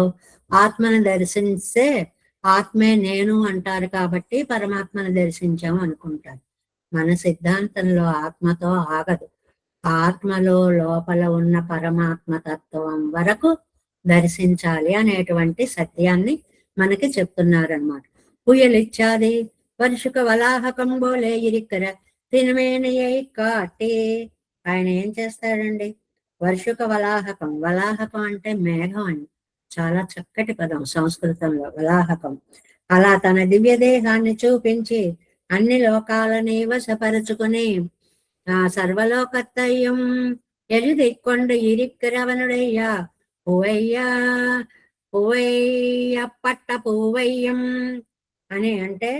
ఆత్మను దర్శిస్తే ఆత్మే నేను అంటారు కాబట్టి పరమాత్మను దర్శించాము అనుకుంటారు. మన సిద్ధాంతంలో ఆత్మతో ఆగదు. ఆత్మలో లోపల ఉన్న పరమాత్మ తత్వం వరకు దర్శించాలి అనేటువంటి సత్యాన్ని మనకి చెప్తున్నారన్నమాట. పుయలిచ్చాది వర్షుక వలాహకం బోలే ఇరిక్కర తినమేనయ్యై కాటే. ఆయన ఏం చేస్తాడండి? వర్షుక వలాహకం, వలాహకం అంటే మేఘం అండి. చాలా చక్కటి పదం సంస్కృతంలో వలాహకం. అలా తన దివ్య దేహాన్ని చూపించి అన్ని లోకాలని వశపరుచుకుని సర్వలోకత్తయ్యం ఎలిదిక్కొండ ఇరిక్కరవనుడయ్యా పువయ్యా పువయ్య పట్ట పువ్వయ్యం అని. అంటే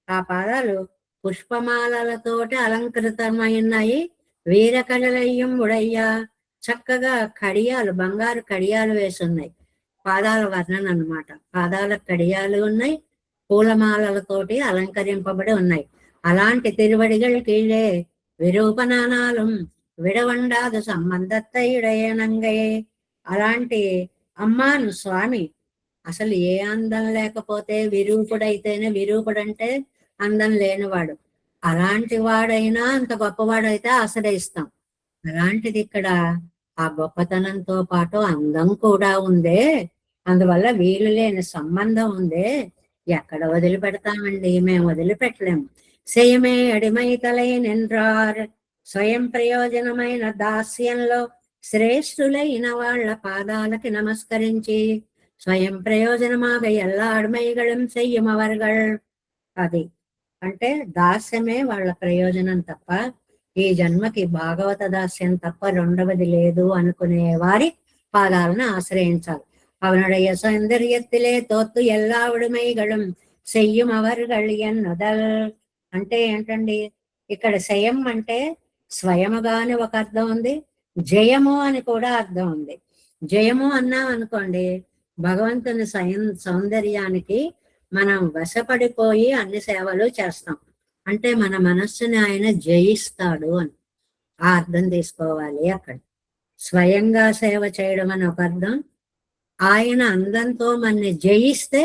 ఆ పాదాలు పుష్పమాలలతోటి అలంకృతమైనాయి. వీరకడలయ్యం ఉడయ్యా, చక్కగా కడియాలు, బంగారు కడియాలు వేసున్నాయి. పాదాల వర్ణన అన్నమాట. పాదాల కడియాలు ఉన్నాయి, పూలమాలలతోటి అలంకరింపబడి ఉన్నాయి. అలాంటి తిరువడిగల్ కీழே విరూపనానాలం విడవండాదు సంబంధత్త ఇడయనంగయే. అలాంటి అమ్మాను స్వామి అసలు ఏ అందం లేకపోతే విరూపుడైతేనే, విరూపుడంటే అందం లేనివాడు, అలాంటి వాడైనా అంత గొప్పవాడైతే ఆశ్రయిస్తాం. అలాంటిది ఇక్కడ ఆ గొప్పతనంతో పాటు అందం కూడా ఉందే, అందువల్ల వీలు లేని సంబంధం ఉందే, ఎక్కడ వదిలిపెడతామండి? మేము వదిలిపెట్టలేము. సేయమే అడిమై తలై నిన్రార్, స్వయం ప్రయోజనమైన దాస్యంలో శ్రేష్ఠులైన వాళ్ళ పాదాలకి నమస్కరించి స్వయం ప్రయోజనమాగ ఎల్లా అడిమైగళం చెయ్యం అవర్గళ్. అది అంటే దాస్యమే వాళ్ళ ప్రయోజనం తప్ప ఈ జన్మకి భాగవత దాస్యం తప్ప రెండవది లేదు అనుకునే వారి పాదాలను ఆశ్రయించాలి. అవనుடைய సౌందర్యத்திலே తోత్తు ఎల్లా ఉడిమైగళం చెయ్యం అవర్గళ్ ఎన్నదల్. అంటే ఏంటండి? ఇక్కడ శయం అంటే స్వయముగా అని ఒక అర్థం ఉంది, జయము అని కూడా అర్థం ఉంది. జయము అన్నాం అనుకోండి, భగవంతుని సౌందర్యానికి మనం వశపడిపోయి అన్ని సేవలు చేస్తాం. అంటే మన మనస్సుని ఆయన జయిస్తాడు అని ఆ అర్థం తీసుకోవాలి. అక్కడ స్వయంగా సేవ చేయడం అని ఒక అర్థం, ఆయన అందంతో మనని జయిస్తే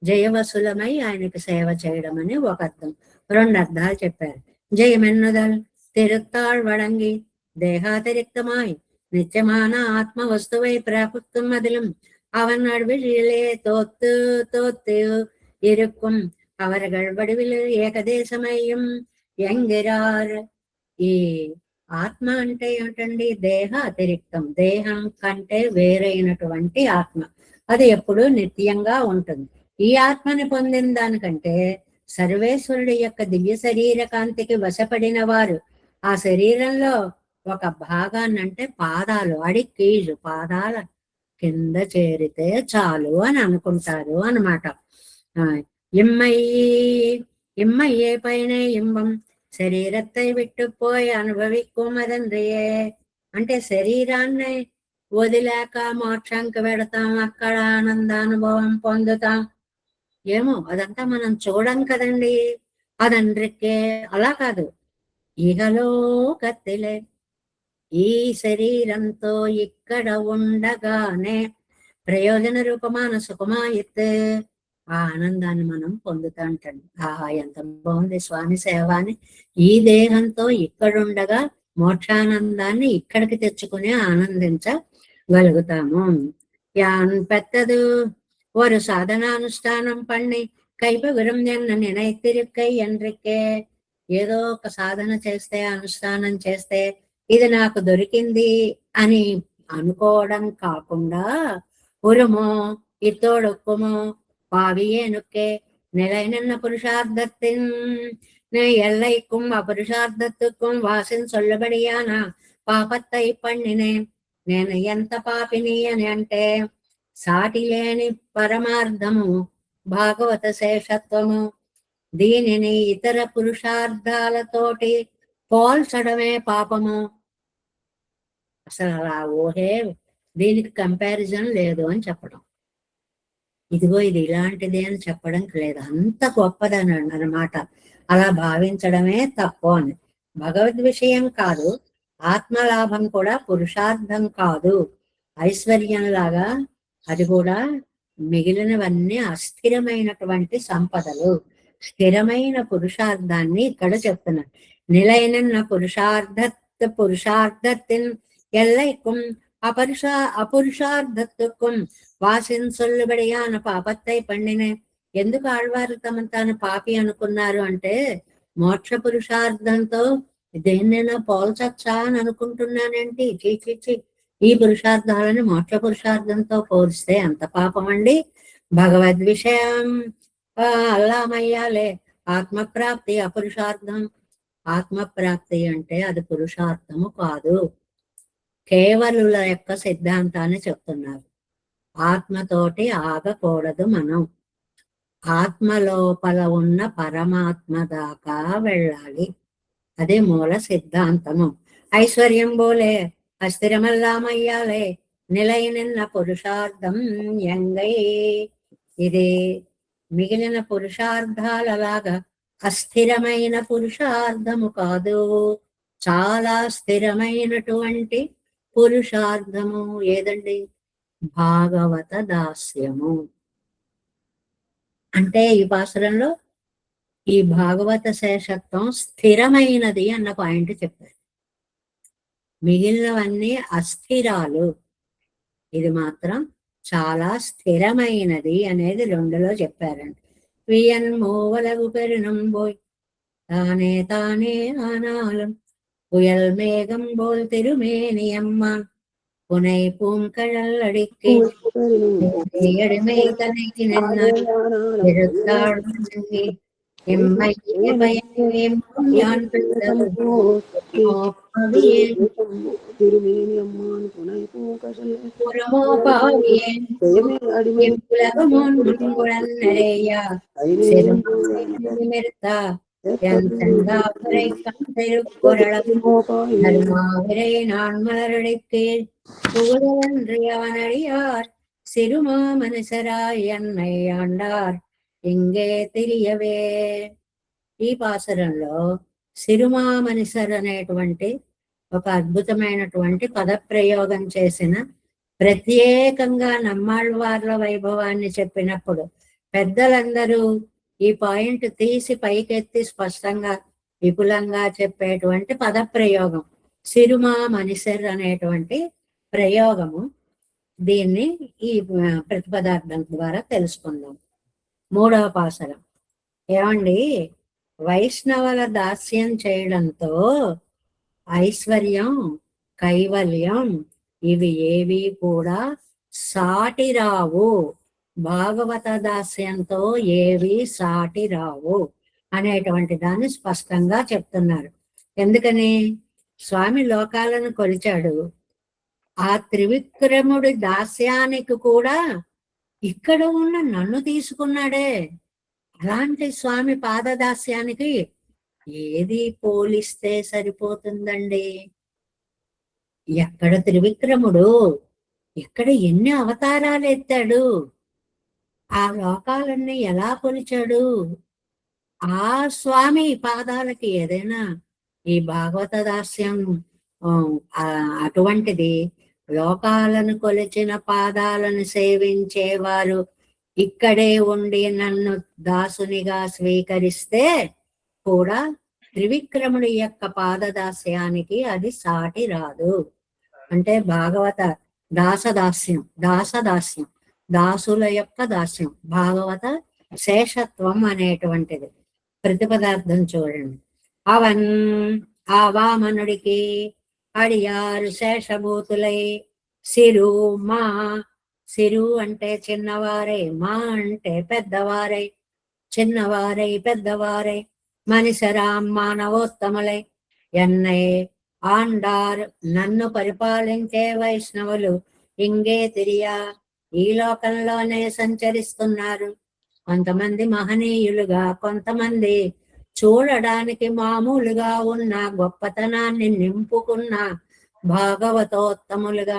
జయవసులమై ఆయనకి సేవ చేయడం అని ఒక అర్థం. రెండు అర్థాలు చెప్పారు. జయమెన్నుదల్ తిరుత్తాళ్ వడంగి దేహాతిరిక్తమాయ్ నిత్యమాన ఆత్మ వస్తువై ప్రాపుత్వం మదిలం அவன் நடுவிலே தோத்து தோத்து இருக்கும் அவர்கள் வடிவில் ఏకదేశమయ్యం ఎంగిరార్. ఈ ఆత్మ అంటే ఏమిటండి? దేహ అతిరిక్తం, దేహం కంటే వేరైనటువంటి ఆత్మ. అది ఎప్పుడూ నిత్యంగా ఉంటుంది. ఈ ఆత్మని పొందిన దానికంటే సర్వేశ్వరుడి యొక్క దివ్య శరీర కాంతికి వశపడిన వారు ఆ శరీరంలో ఒక భాగాన్ని, అంటే పాదాలు, అడికీజు పాదాల కింద చేరితే చాలు అని అనుకుంటారు అన్నమాట. ఇమ్మయ్యే పైన ఇంబం శరీరத்தை విట్టుపోయి అనుభవిక్కుమదండ్రియే. అంటే శరీరాన్ని వదిలేక మోక్షంకి వెడతాం, అక్కడ ఆనందానుభవం పొందుతాం. ఏమో అదంతా మనం చూడం కదండి. అదండ్రికే అలా కాదు. ఇహలో కత్తిలే ఈ శరీరంతో ఇక్కడ ఉండగానే ప్రయోజన రూపమాన సుఖమాయిత్ ఆ ఆనందాన్ని మనం పొందుతా అంటండి. ఆహా, ఎంత బాగుంది స్వామి సేవ అని. ఈ దేహంతో ఇక్కడుండగా మోక్షానందాన్ని ఇక్కడికి తెచ్చుకుని ఆనందించగలుగుతాము. యాన్ పెద్దదు ஒரு సాధనానుష్ఠానం பண்ணி கைபகுரம் என்ன நினைத்திருக்கை என்றிக்கே. ఏదో ఒక సాధన చేస్తే, అనుష్ఠానం చేస్తే ఇది నాకు దొరికింది అని అనుకోవడం కాకుండా, ఉరుము ఇత్తోడొక్కుము பாவியேனுக்கே நிலைநின்ன புருஷார்த்தத்தின் எல்லைக்கும் அபுருஷார்த்தத்துக்கும் వాసిన్ சொல்லబడియాన పాపత్తై పండినేన్ నేను ఎంత పాపిని అని అంటే, సాటి లేని పరమార్థము భాగవత శేషత్వము. దీనిని ఇతర పురుషార్థాలతోటి పోల్చడమే పాపము. అసలు అలా ఊహే, దీనికి కంపారిజన్ లేదు అని చెప్పడం. ఇదిగో ఇది ఇలాంటిదే అని చెప్పడం లేదు, అంత గొప్పదని అన్నమాట. అలా భావించడమే తప్పు అని. భగవద్ విషయం కాదు, ఆత్మలాభం కూడా పురుషార్థం కాదు. ఐశ్వర్యం లాగా అది కూడా మిగిలినవన్నీ అస్థిరమైనటువంటి సంపదలు. స్థిరమైన పురుషార్థాన్ని ఇక్కడ చెప్తున్నారు. నిలైన పురుషార్థத்தின் எல்லைக்கும் అపురుషార్థత్తుக்கும் వాసిన్ సొల్లుబడియాన పాపత్తై పండినే. ఎందుకు ఆళ్వారు తమను తాను పాపి అనుకున్నారు అంటే, మోక్ష పురుషార్థంతో దేన్నైనా పోల్చచ్చా అని అనుకుంటున్నానండి. చీచి, ఈ పురుషార్థాలను మోక్ష పురుషార్థంతో పోల్స్తే ఎంత పాపం అండి. భగవద్ విషయం అల్లామయ్యాలే. ఆత్మప్రాప్తి అపురుషార్థం. ఆత్మప్రాప్తి అంటే అది పురుషార్థము కాదు. కేవలుల యొక్క సిద్ధాంతాన్ని చెప్తున్నారు. ఆత్మతోటి ఆగకూడదు మనం. ఆత్మ లోపల ఉన్న పరమాత్మ దాకా వెళ్ళాలి. అదే మూల సిద్ధాంతము. ఐశ్వర్యం బోలే అస్థిరమల్లామయ్యాలే నిలైన పురుషార్థం ఎంగై. ఇది మిగిలిన పురుషార్థాలలాగా అస్థిరమైన పురుషార్థము కాదు, చాలా స్థిరమైనటువంటి పురుషార్థము. ఏదండి? భాగవత దాస్యము. అంటే ఈ పాసురంలో ఈ భాగవత శేషత్వం స్థిరమైనది అన్న పాయింట్ చెప్పారు. మిగిలినవన్నీ అస్థిరాలు, ఇది మాత్రం చాలా స్థిరమైనది అనేది 2లో చెప్పారండి. వియన్ మూవలగు పెరుణం పోయ్ తానే తానే ఆనాలం புயல் மேகம் போல் திருமேனியம்மான் புனை பூங்கழல் அடிக்கை அடிமை தனை நின்றாழ்கி எம்மை பயன் நான் மலரடைக்கு புகழன்றியவனடியார் சிறுமா மனுஷராய் என்னை ஆண்டார் ఇంగే తెలియవే. ఈ పాసురంలో సిరుమా మనిషర్ అనేటువంటి ఒక అద్భుతమైనటువంటి పదప్రయోగం చేసిన, ప్రత్యేకంగా నమ్మాళ్ళవార్ల వైభవాన్ని చెప్పినప్పుడు పెద్దలందరూ ఈ పాయింట్ తీసి పైకెత్తి స్పష్టంగా విపులంగా చెప్పేటువంటి పదప్రయోగం సిరుమా మనిషర్ అనేటువంటి ప్రయోగము. దీన్ని ఈ ప్రతిపదార్థం ద్వారా తెలుసుకుందాం. 3వ పాసురం. ఏమండి, వైష్ణవుల దాస్యం చేయడంతో ఐశ్వర్యం, కైవల్యం ఇవి ఏవి కూడా సాటి రావు. భాగవత దాస్యంతో ఏవి సాటి రావు అనేటువంటి దాన్ని స్పష్టంగా చెప్తున్నారు. ఎందుకని? స్వామి లోకాలను కొలిచాడు. ఆ త్రివిక్రముడి దాస్యానికి కూడా ఇక్కడ ఉన్న నన్ను తీసుకున్నాడే. అలాంటి స్వామి పాదదాస్యానికి ఏది పోలిస్తే సరిపోతుందండి? ఎక్కడ త్రివిక్రముడు, ఎక్కడ ఎన్ని అవతారాలు ఎత్తాడు, ఆ లోకాలన్నీ ఎలా కొలిచాడు? ఆ స్వామి పాదాలకి ఏదైనా ఈ భాగవత దాస్యం అటువంటిది. లోకాలను కొలిచిన పాదాలను సేవించేవారు ఇక్కడే ఉండి నన్ను దాసునిగా స్వీకరిస్తే కూడా త్రివిక్రముడి యొక్క పాదదాస్యానికి అది సాటి రాదు. అంటే భాగవత దాసదాస్యం, దాసుల యొక్క దాస్యం, భాగవత శేషత్వం అనేటువంటిది. ప్రతిపదార్థం చూడండి. అవన్ ఆ వామనుడికి అడియారు శేషభూతులై సిరు మా, సిరు అంటే చిన్నవారై, మా అంటే పెద్దవారై, చిన్నవారై పెద్దవారై, మనిషరాం మానవోత్తములై, ఎన్నై ఆండార్ నన్ను పరిపాలించే వైష్ణవులు ఇంగే తిరియా ఈ లోకంలోనే సంచరిస్తున్నారు. కొంతమంది మహనీయులుగా, కొంతమంది చూడడానికి మామూలుగా ఉన్న గొప్పతనాన్ని నింపుకున్న భాగవతోత్తములుగా.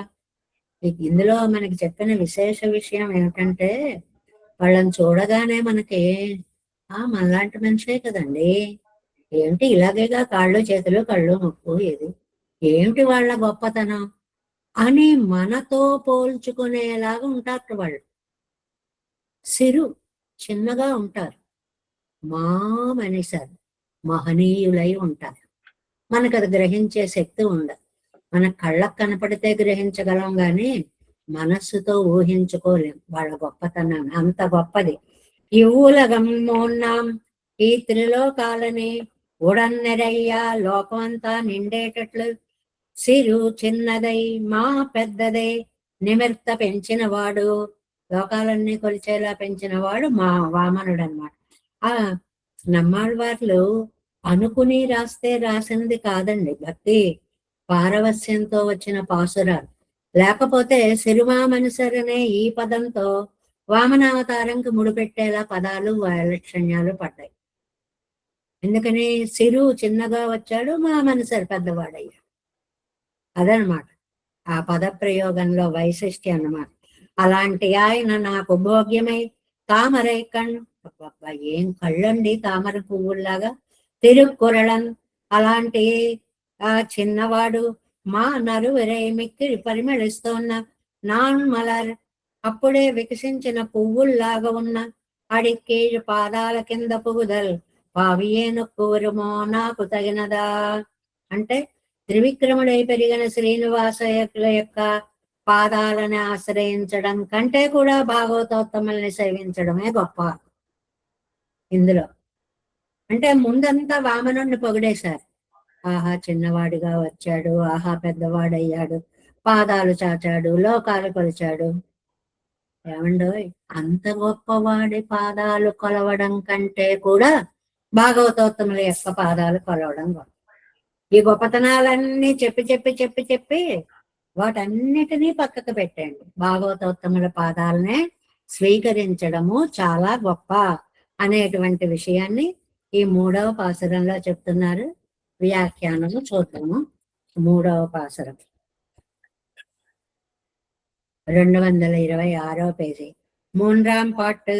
ఇందులో మనకి చెప్పిన విశేష విషయం ఏమిటంటే, వాళ్ళని చూడగానే మనకి మనలాంటి మనిషే కదండి, ఏమిటి ఇలాగేగా కాళ్ళు చేతులు కళ్ళు ముక్కు ఇది, ఏమిటి వాళ్ళ గొప్పతనం అని మనతో పోల్చుకునేలాగా ఉంటారు వాళ్ళు. సిరు చిన్నగా ఉంటారు, మా మనిషారు మహనీయులై ఉంటారు. మనకు అది గ్రహించే శక్తి ఉండదు. మన కళ్ళకు కనపడితే గ్రహించగలం గాని మనస్సుతో ఊహించుకోలేం వాళ్ళ గొప్పతనాన్ని. అంత గొప్పది. ఇవ్వులగం మోన్నాం ఈ త్రిలోకాలని ఉడన్నెరయ్యా లోకమంతా నిండేటట్లు సిరు చిన్నదై మా పెద్దదై నిమిర్త పెంచినవాడు, లోకాలన్నీ కొలిచేలా పెంచినవాడు మా వామనుడు అన్నమాట. ఆ నమ్మాళ్ళవార్లు అనుకుని రాస్తే రాసింది కాదండి, భక్తి పారవస్యంతో వచ్చిన పాసురాలు. లేకపోతే సిరిమామనుసరనే ఈ పదంతో వామనావతారంకి ముడిపెట్టేలా పదాలు వైలక్షణ్యాలు పడ్డాయి. ఎందుకని సిరు చిన్నగా వచ్చాడు, మా మనసరి పెద్దవాడయ్యాడు. అదనమాట ఆ పద ప్రయోగంలో వైశిష్ట్యం అన్నమాట. అలాంటి ఆయన నాకు భోగ్యమై తామరై ఏం కళ్ళండి తామర పువ్వుల్లాగా, తిరుక్కురళన్ అలాంటి ఆ చిన్నవాడు, మా నరువరై మిక్కిరి పరిమళిస్తోన్న నాన్ మలర్ అప్పుడే వికసించిన పువ్వుల్లాగా ఉన్న అడిక్కేజు పాదాల కింద పుగుదల్ పావియేను కూరుమో నాకు తగినదా. అంటే త్రివిక్రముడై పెరిగిన శ్రీనివాసయుల యొక్క పాదాలను ఆశ్రయించడం కంటే కూడా భాగవతోత్తముల్ని సేవించడమే గొప్ప. ఇందులో అంటే ముందంతా వామనుణ్ణి పొగిడేశారు. ఆహా చిన్నవాడిగా వచ్చాడు, ఆహా పెద్దవాడయ్యాడు, పాదాలు చాచాడు, లోకాలు కొలిచాడు. ఏమండోయ్, అంత గొప్పవాడి పాదాలు కొలవడం కంటే కూడా భాగవతోత్తముల యొక్క పాదాలు కొలవడం గొప్ప. ఈ గొప్పతనాలన్నీ చెప్పి చెప్పి చెప్పి చెప్పి వాటన్నిటినీ పక్కకు పెట్టండి, భాగవతోత్తముల పాదాలనే స్వీకరించడము చాలా గొప్ప అనేటువంటి విషయాన్ని ఈ 3వ పాసురంలో చెప్తున్నారు. వ్యాఖ్యానము చూద్దాము. 3వ పాసురం 226వ పేజీ. 3ஆம் பாட்டு.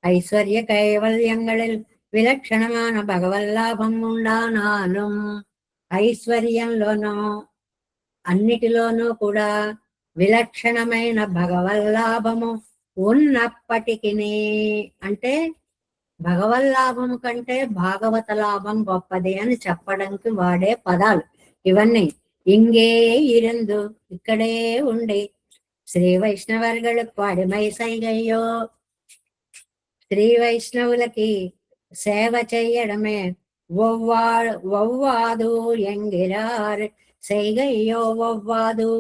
ஐஸ்வர்ய கைவல்யங்களில் విలక్షణమైన భగవల్లాభం ఉండానాலும் ఐశ్వర్యంలోనూ అన్నిటిలోనూ కూడా విలక్షణమైన భగవల్లాభము ఉన్నప్పటికీ, అంటే భగవల్లాభము కంటే భాగవత లాభం గొప్పది అని చెప్పడానికి వాడే పదాలు ఇవన్నీ. ఇంగే ఇరందు ఇక్కడే ఉండి శ్రీ వైష్ణవర్గలకు అడిమై సైగయ్యో, శ్రీ వైష్ణవులకి సేవ చెయ్యడమే ఒవ్వాదు ఎంగిరార్, సైగయ్యో ఒవ్వాదు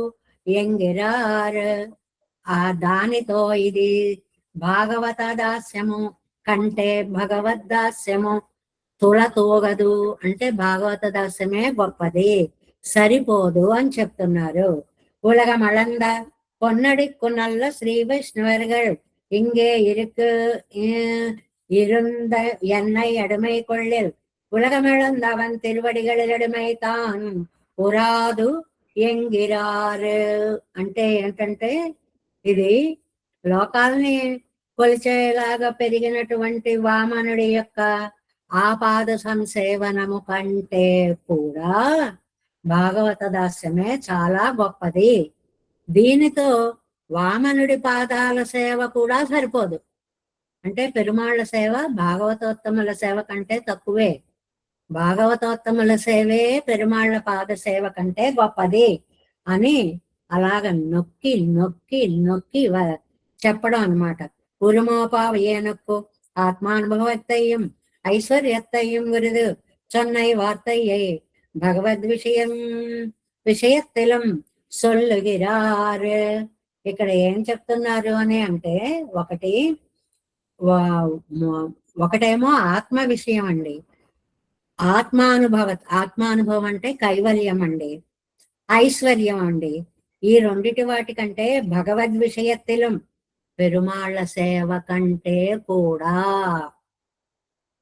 ఎంగిరార్. ఆ దానితో ఇది భాగవత దాస్యము కంటే భగవద్దాస్యము తులతూగదు, అంటే భాగవత దాస్యమే గొప్పది, సరిపోదు అని చెప్తున్నారు. ఉలగమళంద పొన్నడిక్కు నల్ల శ్రీ వైష్ణవర్గల్ ఇంగే ఇరుకు இருந்த என்னை அடிமை கொள்ளில் உலகமிழந்த அவன் திருவடிகளில் అడిమైతాన్ పురాదు ఎంగిరారు. అంటే ఏంటంటే ఇది లోకాల్ని కొలిచేలాగా పెరిగినటువంటి వామనుడి యొక్క ఆపాద సంసేవనము కంటే కూడా భాగవత దాస్యమే చాలా గొప్పది. దీనితో వామనుడి పాదాల సేవ కూడా సరిపోదు. అంటే పెరుమాళ్ల సేవ భాగవతోత్తముల సేవ కంటే తక్కువే. భాగవతోత్తముల సేవే పెరుమాళ్ల పాద సేవ కంటే గొప్పది అని అలాగ నొక్కి నొక్కి నొక్కి చెప్పడం అన్నమాట. ఉరుమోపావ ఏనొక్కు ఆత్మానుభవత్తయ్యం ఐశ్వర్యత్తయ్యం గురుదు சொன்னை வார்த்தையை భగవద్ విషయత్తిలం సొల్లుగిరారు. ఇక్కడ ఏం చెప్తున్నారు అని అంటే ఒకటేమో ఆత్మ విషయం అండి, ఆత్మానుభవం అంటే కైవల్యం అండి, ఐశ్వర్యం అండి. ఈ రెండిటి వాటికంటే భగవద్ విషయత్తిలం పెరుమాళ్ళ సేవ కంటే కూడా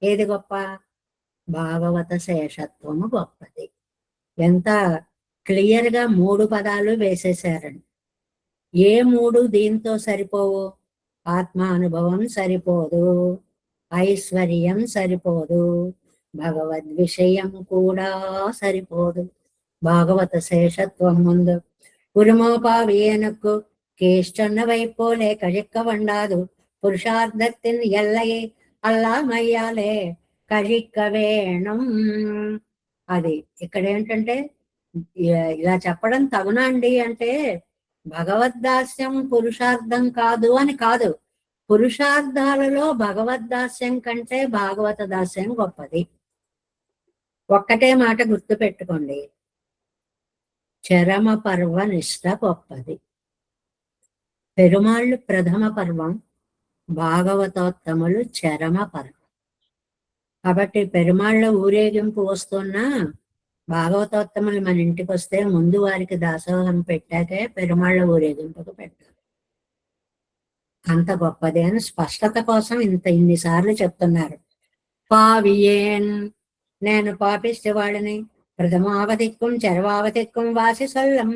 ఏది గొప్ప? భాగవత శేషత్వము గొప్పది. ఎంత క్లియర్ గా 3 పదాలు వేసేశారండి. ఏ 3 దీంతో సరిపోవు? ఆత్మానుభవం సరిపోదు, ఐశ్వర్యం సరిపోదు, భగవద్ విషయం కూడా సరిపోదు. భాగవత శేషత్వం ముందు உருமோபாவியனுக்கு கேஷ்டன்னவை போலே கழிக்க வண்டாது புருஷார்த்தத்தின் எல்லையை అల్లామయ్యాలే కழிக்க వేణం. అది ఇక్కడ ఏంటంటే ఇలా చెప్పడం తగునా అండి అంటే భగవద్దాస్యం పురుషార్థం కాదు అని కాదు. పురుషార్థాలలో భగవద్దాస్యం కంటే భాగవత దాస్యం గొప్పది. ఒక్కటే మాట గుర్తు పెట్టుకోండి, చరమ పర్వ నిష్ట గొప్పది. పెరుమాళ్ళు ప్రథమ పర్వం, భాగవతోత్తములు చరమ పర్వం. కాబట్టి పెరుమాళ్ళ ఊరేగింపు వస్తున్నా భాగవతోత్తములు మన ఇంటికి వస్తే ముందు వారికి దాసోహం పెట్టాకే పెరుమాళ్ళ ఊరేగింపుకు పెట్టాలి. అంత గొప్పది అని స్పష్టత కోసం ఇన్నిసార్లు చెప్తున్నారు. పావియేన్, నేను పాపిస్తే వాడిని, ప్రథమావతిక్కుం చరవావతిక్కుం వాసి సొల్లం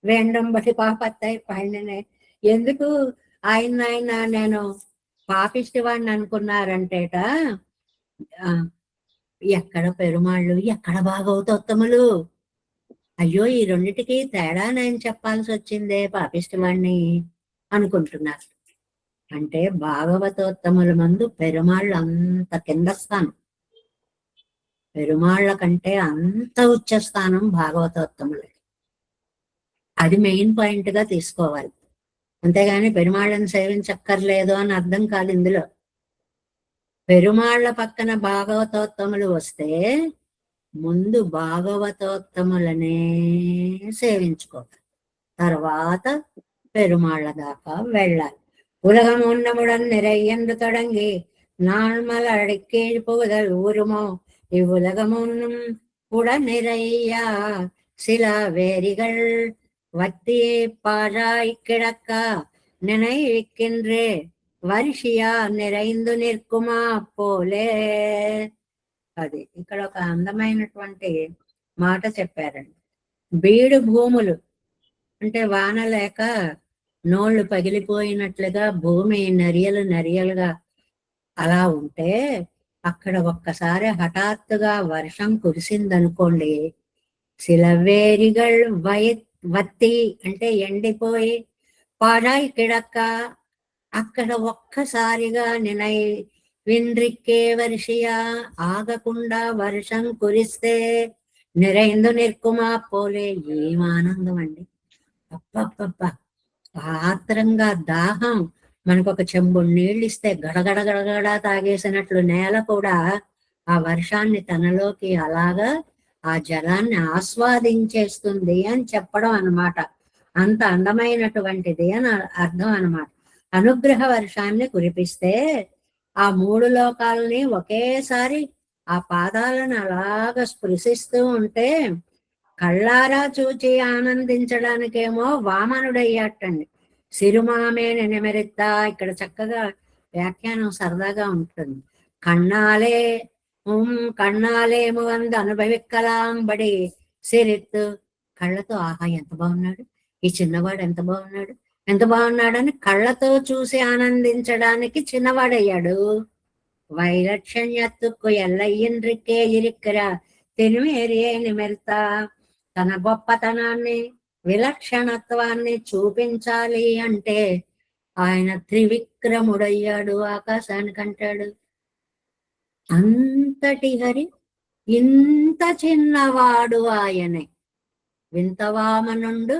వేండం బటి పాపత్తై పైననే. ఎందుకు ఆయన నేను పాపిష్టి వాడిని అనుకున్నారంటేట, ఎక్కడ పెరుమాళ్ళు ఎక్కడ భాగవతోత్తములు? అయ్యో ఈ రెండిటికి తేడా నేను చెప్పాల్సి వచ్చిందే పాపిష్టి వాడిని అనుకుంటున్నారు. అంటే భాగవతోత్తముల మందు పెరుమాళ్ళు అంత కింద స్థానం, పెరుమాళ్ళ కంటే అంత ఉచ్చ స్థానం భాగవతోత్తములకి. అది మెయిన్ పాయింట్ గా తీసుకోవాలి. అంతేగాని పెరుమాళ్ళని సేవించక్కర్లేదు అని అర్థం కాదు ఇందులో. పెరుమాళ్ళ పక్కన భాగవతోత్తములు వస్తే ముందు భాగవతోత్తములనే సేవించుకోవాలి, తర్వాత పెరుమాళ్ళ దాకా వెళ్ళాలి. உலகமுன்னமுடன் நிறையென்று தொடங்கி நாள்மல் அடிக்கீழ் புகுதல் ஊருமோ இவ்வுலகமுன்னும் உடன் நிறையா சில வேரிகள் வத்தியே பாழாய் கிடக்க நினைவிக்கின்றே వర్షియా నిరైందు నిర్కుమా పోలే. అది ఇక్కడ ఒక అందమైనటువంటి మాట చెప్పారండి. బీడు భూములు అంటే వాన లేక నోళ్లు పగిలిపోయినట్లుగా భూమి నరియలుగా అలా ఉంటే అక్కడ ఒక్కసారి హఠాత్తుగా వర్షం కురిసిందనుకోండి, శిలవేరిగల్ వత్తి అంటే ఎండిపోయి పాడాయి కిడక్క అక్కడ ఒక్కసారిగా విండ్రిక్కే వర్షియా ఆగకుండా వర్షం కురిస్తే నిరైందు నిర్కుమా పోలే. ఏం ఆనందం అండి! అప్పప్ప, ఆత్రంగా దాహం మనకు ఒక చెంబుడు నీళ్ళు ఇస్తే గడగడ గడగడ తాగేసినట్లు నేల కూడా ఆ వర్షాన్ని తనలోకి అలాగా ఆ జలాన్ని ఆస్వాదించేస్తుంది అని చెప్పడం అన్నమాట. అంత అందమైనటువంటిది అని అర్థం అన్నమాట. అనుగ్రహ వర్షాన్ని కురిపిస్తే ఆ 3 లోకాలని ఒకేసారి ఆ పాదాలను అలాగ స్పృశిస్తూ ఉంటే కళ్ళారా చూచి ఆనందించడానికేమో వామనుడయ్యాటండి. సిరుమామే నెనమెరిత్తా. ఇక్కడ చక్కగా వ్యాఖ్యానం సరదాగా ఉంటుంది. కన్నాలేము వంద అనుభవిక్కలాంబడి సిరిత్తు. కళ్ళతో ఆహా ఎంత బాగున్నాడు, ఈ చిన్నవాడు ఎంత బాగున్నాడని కళ్ళతో చూసి ఆనందించడానికి చిన్నవాడయ్యాడు. వైలక్షణ్యత్తుకు ఎల్లయ్యిండ్రికే ఇరిక్కర తినిమేరియే నిమెర్తా. తన గొప్పతనాన్ని విలక్షణత్వాన్ని చూపించాలి అంటే ఆయన త్రివిక్రముడయ్యాడు, ఆకాశానికి అంటాడు. అంతటి హరి ఇంత చిన్నవాడు ఆయనే, వింతవామనుండు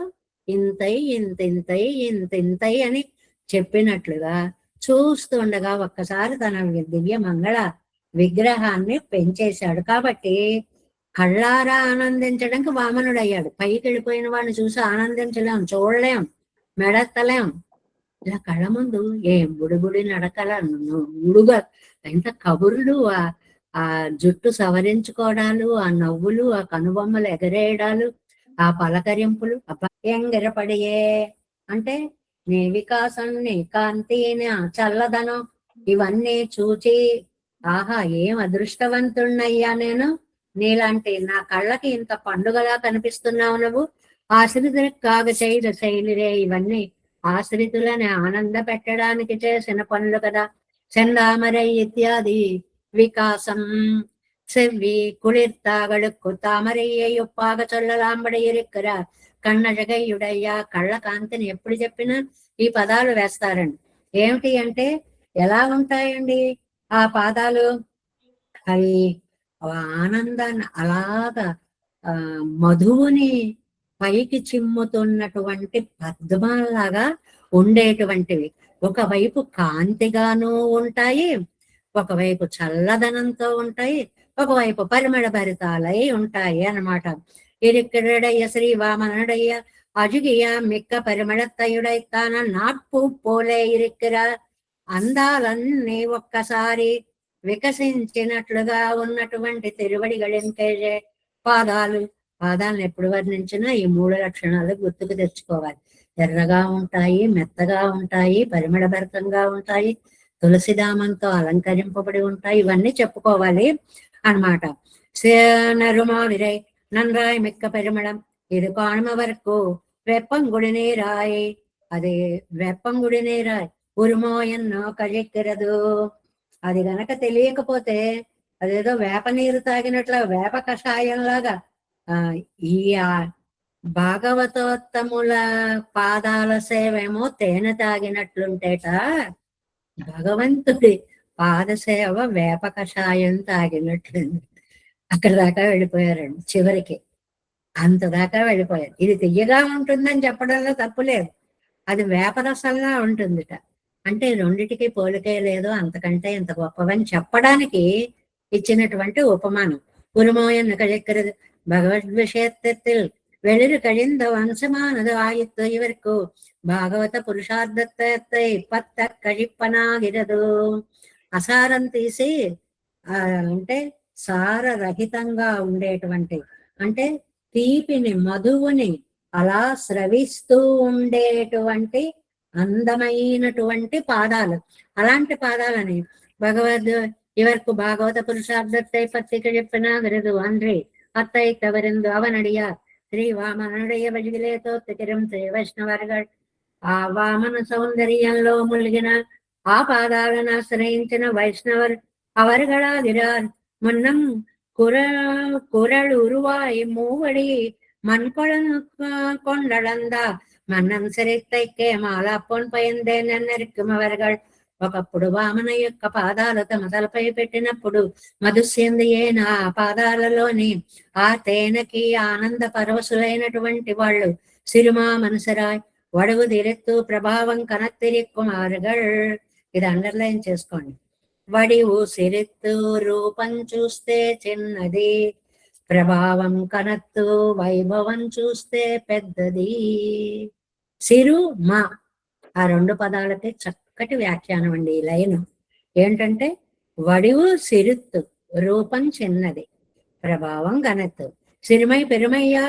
ఇంతై ఇంతింతై అని చెప్పినట్లుగా చూస్తుండగా ఒక్కసారి తన దివ్య మంగళ విగ్రహాన్ని పెంచేశాడు. కాబట్టి కళ్ళారా ఆనందించడానికి వామనుడు అయ్యాడు. పైకి వెళ్ళిపోయిన వాడిని చూసి ఆనందించలేం, చూడలేం, మెడెత్తలేం. ఇలా కళ్ళ ముందు ఏం బుడిబుడి నడకల ఉడుగా ఎంత కబుర్లు, ఆ జుట్టు సవరించుకోవడాలు, ఆ నవ్వులు, ఆ కనుబొమ్మలు ఎగరేయడాలు, ఆ పలకరింపులు. ఎంగిరపడియే అంటే నీ వికాసం, నీ కాంతి, నీ చల్లదనం ఇవన్నీ చూచి ఆహా ఏం అదృష్టవంతుణ్ణయ్యా నేను, నీలాంటి నా కళ్ళకి ఇంత పండుగలా కనిపిస్తున్నావు నువ్వు. ఆశ్రితులు కాగ శైల శైలిరే, ఇవన్నీ ఆశ్రితులని ఆనంద పెట్టడానికి చేసిన పనులు కదా. செந்தாமரை இத்தியாதி விகாசம் செவ்வி குளிர்த்தாகளுக்கு தாமரையை ஒப்பாக சொல்லலாம்பడి இருக்கிறார். కన్నజగయుడయ్య, కళ్ళ కాంతిని ఎప్పుడు చెప్పినా ఈ పదాలు వేస్తారండి. ఏమిటి అంటే ఎలా ఉంటాయండి ఆ పాదాలు? అవి ఆనందాన్ని అలాగా మధువుని పైకి చిమ్ముతున్నటువంటి పద్మాలాగా ఉండేటువంటివి. ఒకవైపు కాంతిగాను ఉంటాయి, ఒకవైపు చల్లదనంతో ఉంటాయి, ఒకవైపు పరిమళ భరితాలై ఉంటాయి అన్నమాట. ఇరిక్కడయ్య శ్రీ వామనుడయ్య అజుగియ మిక్క పరిమళత్తయుడైతాన నాట్పు పోలే ఇరిక్కిర, అందాలన్నీ ఒక్కసారి వికసించినట్లుగా ఉన్నటువంటి తిరువడిగళింకేజే పాదాలు. పాదాలను ఎప్పుడు వర్ణించినా ఈ 3 లక్షణాలు గుర్తుకు తెచ్చుకోవాలి. ఎర్రగా ఉంటాయి, మెత్తగా ఉంటాయి, పరిమళభరితంగా ఉంటాయి, తులసిదామంతో అలంకరింపబడి ఉంటాయి. ఇవన్నీ చెప్పుకోవాలి అన్నమాట. నరుమావిరై నన్రాయ్ మిక్క పరిమళం ఇది కాణమ వరకు వెప్పంగుడి నీరాయి, అది వెప్పంగుడి నీరాయి ఉరుమో ఎన్నో కజెక్కిరదు. అది గనక తెలియకపోతే అదేదో వేప నీరు తాగినట్ల, వేప కషాయంలాగా ఈ భాగవతోత్తముల పాదాల సేవేమో తేనె తాగినట్లుంటేట, భగవంతుడి పాదసేవ వేప కషాయం తాగినట్లుంది. అక్కడ దాకా వెళ్ళిపోయారండి. చివరికి అంత దాకా వెళ్ళిపోయారు. ఇది తియ్యగా ఉంటుందని చెప్పడంలో తప్పులేదు, అది వేపరసంగా ఉంటుందిట. అంటే రెండిటికి పోలికే లేదు, అంతకంటే ఇంత గొప్పవని చెప్పడానికి ఇచ్చినటువంటి ఉపమానం. உருமோயன்னு கழிக்கிறது பகவத் விஷயத்தில் வெளிரு கழிந்த வம்சமானது ஆயித்து இவருக்கு భాగవత పురుషార్థத்தை పత్త కழிపనాగిరదు. అసారం తీసి అంటే సారరహితంగా ఉండేటువంటి, అంటే తీపిని మధువుని అలా స్రవిస్తూ ఉండేటువంటి అందమైనటువంటి పాదాలు. అలాంటి పాదాలని భగవద్ ఇవరకు భాగవత పురుషార్థத்தை பத்தி கழிப்பனாகிறது அன்றே அத்தை தவறிந்து அவனடியார் శ్రీ వామనుడయ్య వజిలే తోత్తికిరం శ్రీ వైష్ణవర్గల్ ఆ వామన సౌందర్యంలో ములిగిన ఆ పాదాలను ఆశ్రయించిన వైష్ణవర్ అవర్గళాదిరార్ మున్నం குரலுருவாய் மூவடி மண்கொழு கொண்டளந்தா మన్నం సిరిత్తైకే మాలాపోన్ పయందేనరికం అవர்கள். ఒకప్పుడు వామన యొక్క పాదాలు తమ తలపై పెట్టినప్పుడు మధుసేంద్రియైన ఆ పాదాలలోని ఆ తేనెకి ఆనంద పరవశులైనటువంటి వాళ్ళు సిరిమా మనసరాయ్ వడవు దిరెత్తు ప్రభావం కనత్తిరిక్కుం అవர்கள். ఇది అండర్లైన్ చేసుకోండి. వడివు సిరెత్తు రూపం చూస్తే చిన్నది, ప్రభావం కనత్తు వైభవం చూస్తే పెద్దది. సిరు మా ఆ 2 పదాలకి చక్కటి వ్యాఖ్యానం అండి ఈ లైన్. ఏంటంటే వడివు సిరుత్తు, రూపం చిన్నది, ప్రభావం కనత్తు. సిరిమై పెరుమయ్యా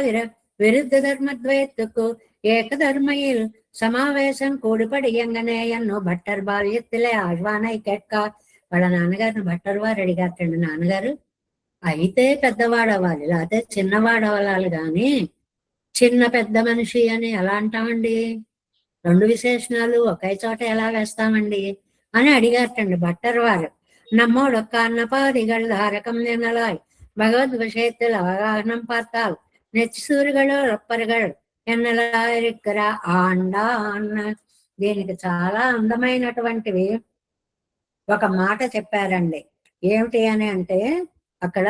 విరుద్ధ ధర్మద్వయత్తుకు ఏకధర్మയിൽ సమావేశం కూడిపడి ఎంగనేయన్ను భట్టర్ బాల్యత్తిలే ఆహ్వానై కెక్క. వాళ్ళ నాన్నగారిని భట్టర్ వారు అడిగారండి, నాన్నగారు అయితే పెద్దవాడు అవ్వాలి, లేకపోతే చిన్నవాడు అవ్వాలి, కానీ చిన్న పెద్ద మనిషి అని ఎలా అంటామండి? 2 విశేషణాలు ఒకే చోట ఎలా వేస్తామండి అని అడిగారటండి భట్టర్ వారు. நம்மோடொக்க அன்னபாதிகள் தாரகம் என்னலாய் பகவத் விஷயத்தில் அவகாகனம் பார்த்தால் நெச்சூறுகளோ రొప్పరుகள் ఎన్నలా இருக்கிற ఆండాన్. దీనికి చాలా అందమైనటువంటివి ఒక మాట చెప్పారండి. ఏమిటి అని అంటే అక్కడ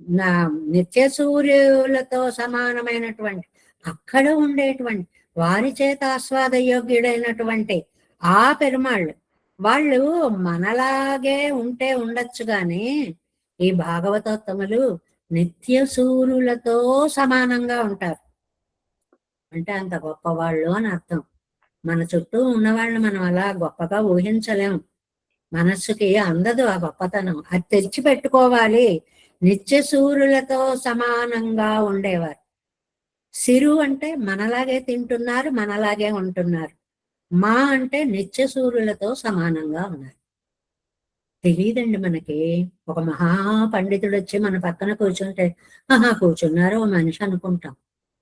నా నిత్య సూర్యులతో సమానమైనటువంటి అక్కడ ఉండేటువంటి వారి చేత ఆస్వాద యోగ్యుడైనటువంటి ఆ పెరుమాళ్ళు వాళ్ళు మనలాగే ఉంటే ఉండొచ్చు గాని ఈ భాగవతోత్తములు నిత్య సూర్యులతో సమానంగా ఉంటారు. అంటే అంత గొప్పవాళ్ళు అని అర్థం. మన చుట్టూ ఉన్నవాళ్ళు మనం అలా గొప్పగా ఊహించలేం. మనస్సుకి అందదు ఆ గొప్పతనం. అది తెచ్చి పెట్టుకోవాలి. నిత్య సూర్యులతో సమానంగా ఉండేవారు. సిరు అంటే మనలాగే తింటున్నారు, మనలాగే ఉంటున్నారు. మా అంటే నిత్య సూర్యులతో సమానంగా ఉన్నారు. తెలియదండి మనకి. ఒక మహా పండితుడు వచ్చి మన పక్కన కూర్చుంటే ఆహా కూర్చున్నారు ఓ మనిషి అనుకుంటాం.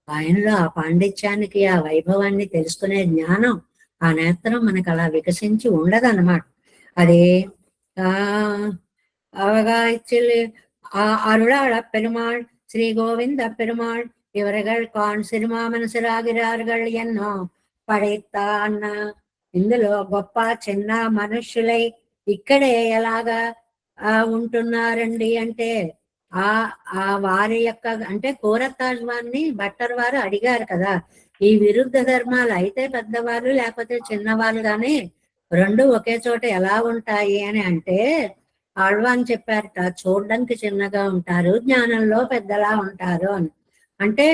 ఆయనలో ఆ పాండిత్యానికి ఆ వైభవాన్ని తెలుసుకునే జ్ఞానం ఆ నేత్రం మనకు అలా వికసించి ఉండదన్నమాట. అదే ఆ அவகாய்ச்சில் அருளாள பெருமாள் ஸ்ரீ கோவிந்த பெருமாள் இவர்கள் கான் సిరిమామనసురాగిరాர்கள் ఎన్నో పడైతాన్న. ఇందులో గొప్ప చిన్న మనుషులై ఇక్కడే ఎలాగా ఉంటున్నారండి అంటే ఆ ఆ వారి యొక్క అంటే కోరతాజ్వాన్ని భట్టర్ వారు అడిగారు కదా, ఈ విరుద్ధ ధర్మాలు అయితే పెద్దవాళ్ళు లేకపోతే చిన్నవాళ్ళు కానీ రెండు ఒకే చోట ఎలా ఉంటాయి అని అంటే ఆళ్వాన్ చెప్పారట, చూడడానికి చిన్నగా ఉంటారు, జ్ఞానంలో పెద్దలా ఉంటారు అని. అంటే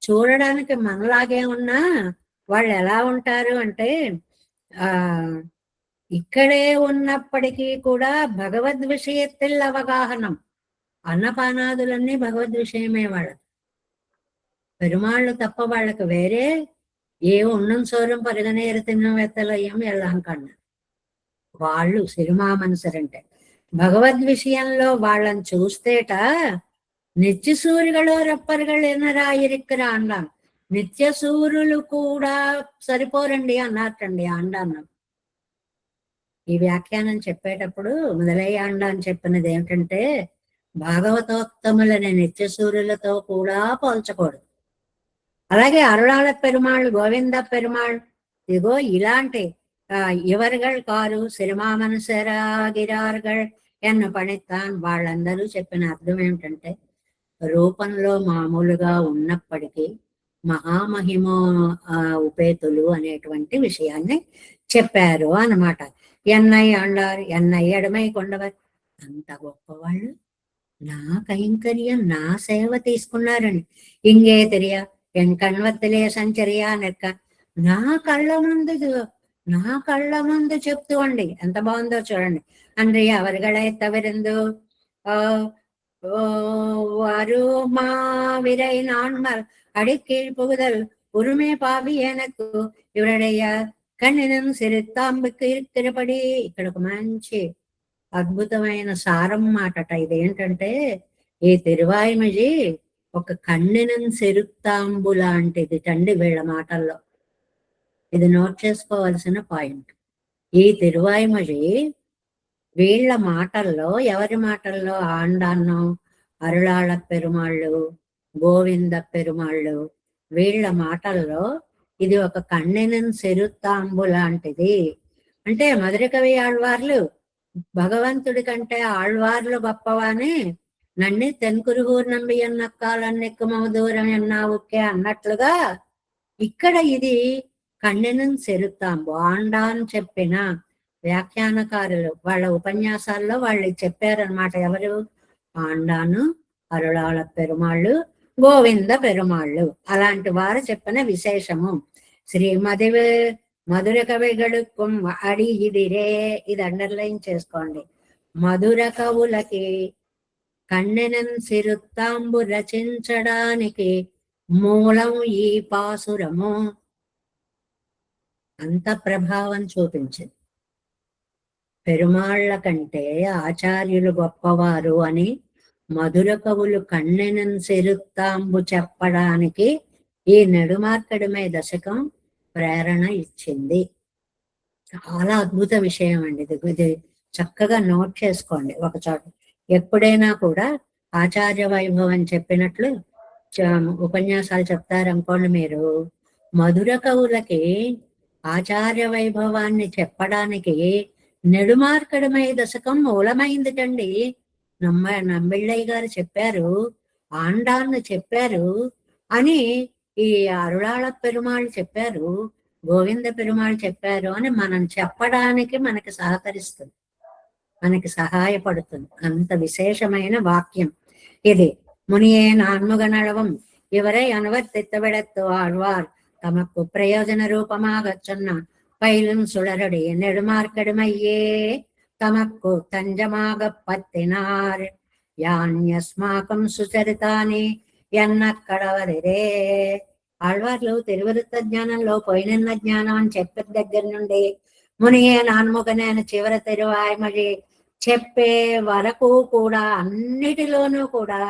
చూడడానికి మనలాగే ఉన్నా వాళ్ళు ఎలా ఉంటారు అంటే ఆ ఇక్కడే ఉన్నప్పటికీ కూడా భగవద్ విషయத்தில் అవగాహనం. అన్నపానాదులన్నీ భగవద్ విషయమే వాళ్ళకి. పెరుమాళ్ళు తప్ప వాళ్ళకి వేరే ఏ ఉన్నం సోరం పరగనేరు తిన్న వెత్తలయ్యం ఎల్లాం కన్నా. వాళ్ళు సిరిమామనుసరంటే భగవద్ విషయంలో వాళ్ళని చూస్తేట నిత్య సూర్యుಗಳು రప్పరుಗಳು ఎనరాయిరిక్కర అన్నాం. నిత్య సూర్యులు కూడా సరిపోరండి అన్నట్టండి అండాన్నం. ఈ వ్యాఖ్యానం చెప్పేటప్పుడు మొదలయ్య అండ అని చెప్పినది ఏమిటంటే భాగవతోత్తములని నిత్య సూర్యులతో కూడా పోల్చకూడదు. అలాగే అరుళాళ పెరుమాళ్, గోవింద పెరుమాళ్ ఇదిగో ఇలాంటి ఇవర్గల్ కారు సిరిమామనసరాగిరార్గల్ ఎన్న పణిత్తాన్ వాళ్ళందరూ చెప్పిన అర్థం ఏమిటంటే రూపంలో మామూలుగా ఉన్నప్పటికీ మహామహిమ ఉపేతులు అనేటువంటి విషయాన్ని చెప్పారు అన్నమాట. ఎన్నయ్య అండారు, ఎన్నయ్య ఎడమై కొండవారు అంత గొప్పవాళ్ళు నా కైంకర్యం నా సేవ తీసుకున్నారండి. ఇంగే తెలియ ఎన్ కణ్వత్తిలే సంచర్య నెక్క నా కళ్ళ ముందు చెప్తూ అండి. ఎంత బాగుందో చూడండి. అంటే ఎవరిగళై తవరిందు వారు మా విరై నాన్మల్ అడికీழ் புகுதல் உரிமை பாவி எனக்கு ఇవరడయ్య కన్నినం సిరిత్తాంబికి ఇరుక్కిరపడి. ఇక్కడ ఒక మంచి అద్భుతమైన సారం మాటట. ఇదేంటంటే ఈ తిరువాయిమజి ఒక కన్నినం సిరుత్తాంబు లాంటిది తండ్రి వీళ్ళ మాటల్లో. ఇది నోట్ చేసుకోవాల్సిన పాయింట్. ఈ తిరువాయిమజి వీళ్ళ మాటల్లో, ఎవరి మాటల్లో? ఆండాన్నం, అరుళాళ పెరుమాళ్ళు, గోవింద పెరుమాళ్ళు వీళ్ళ మాటల్లో ఇది ఒక కన్నెనం సిరుత్తాంబు లాంటిది. అంటే మధుర కవి ఆళ్వార్లు భగవంతుడి కంటే ఆళ్వార్లు గొప్పవాని నన్ను తెన్కురుహూర్ నంబి ఎన్నక్కాలన్నెక్కుమ దూరం ఎన్నావుకే అన్నట్లుగా ఇక్కడ ఇది కన్నెనం సిరుత్తాంబు. ఆండాన్ చెప్పిన వ్యాఖ్యానకారులు వాళ్ళ ఉపన్యాసాల్లో వాళ్ళు చెప్పారనమాట. ఎవరు? ఆండాను, అరుళాళ పెరుమాళ్ళు, గోవింద పెరుమాళ్ళు అలాంటి వారు చెప్పిన విశేషము. శ్రీమది మధుర కవిగడుక్కుం అడి ఇదిరే, ఇది అండర్లైన్ చేసుకోండి. మధుర కవులకి కన్నెనం సిరుత్తాంబు రచించడానికి మూలం ఈ పాసురము. అంత ప్రభావం చూపించింది. పెరుమాళ్ల కంటే ఆచార్యులు గొప్పవారు అని మధుర కవులు కన్నెనం సిరుత్తాంబు చెప్పడానికి ఈ నెడుమార్కడిమే దశకం ప్రేరణ ఇచ్చింది. చాలా అద్భుత విషయం అండి ఇది చక్కగా నోట్ చేసుకోండి ఒక చోట. ఎప్పుడైనా కూడా ఆచార్య వైభవం చెప్పినట్లు ఉపన్యాసాలు చెప్తారనుకోండి మీరు, మధుర కవులకి ఆచార్య వైభవాన్ని చెప్పడానికి నెడుమార్కడమై దశకం మూలమైందిటండి. నంబిళ్ళయ్య గారు చెప్పారు, ఆండాన్ని చెప్పారు అని ఈ అరుళాళ పెరుమాళ్ళు చెప్పారు. గోవింద పెరుమాళ్ చెప్పారు అని మనం చెప్పడానికి మనకి సహకరిస్తుంది, మనకి సహాయపడుతుంది. అంత విశేషమైన వాక్యం ఇది. మునియే నాన్ముగనళవం ఇవరై అనువర్తిత్తబెడత్తు ఆళ్వార్ తమకు ప్రయోజన రూపமாக சொன்ன பயிலும் சுடரடி நெடுமார்க்கடுமையே தமக்கு தஞ்சமாக பத்தினார் యాన్యస్మాకం సుచరితాని ఎన్నక్కడవరిరే. ఆళ్వార్లు తిరువృత్త జ్ఞానంలో పోయినన్న జ్ఞానం అని చెప్పిన దగ్గర నుండి మునియే నాన్ముగనే అని చివరి తిరువాయిమడి చెప్పే వరకు కూడా అన్నిటిలోనూ కూడా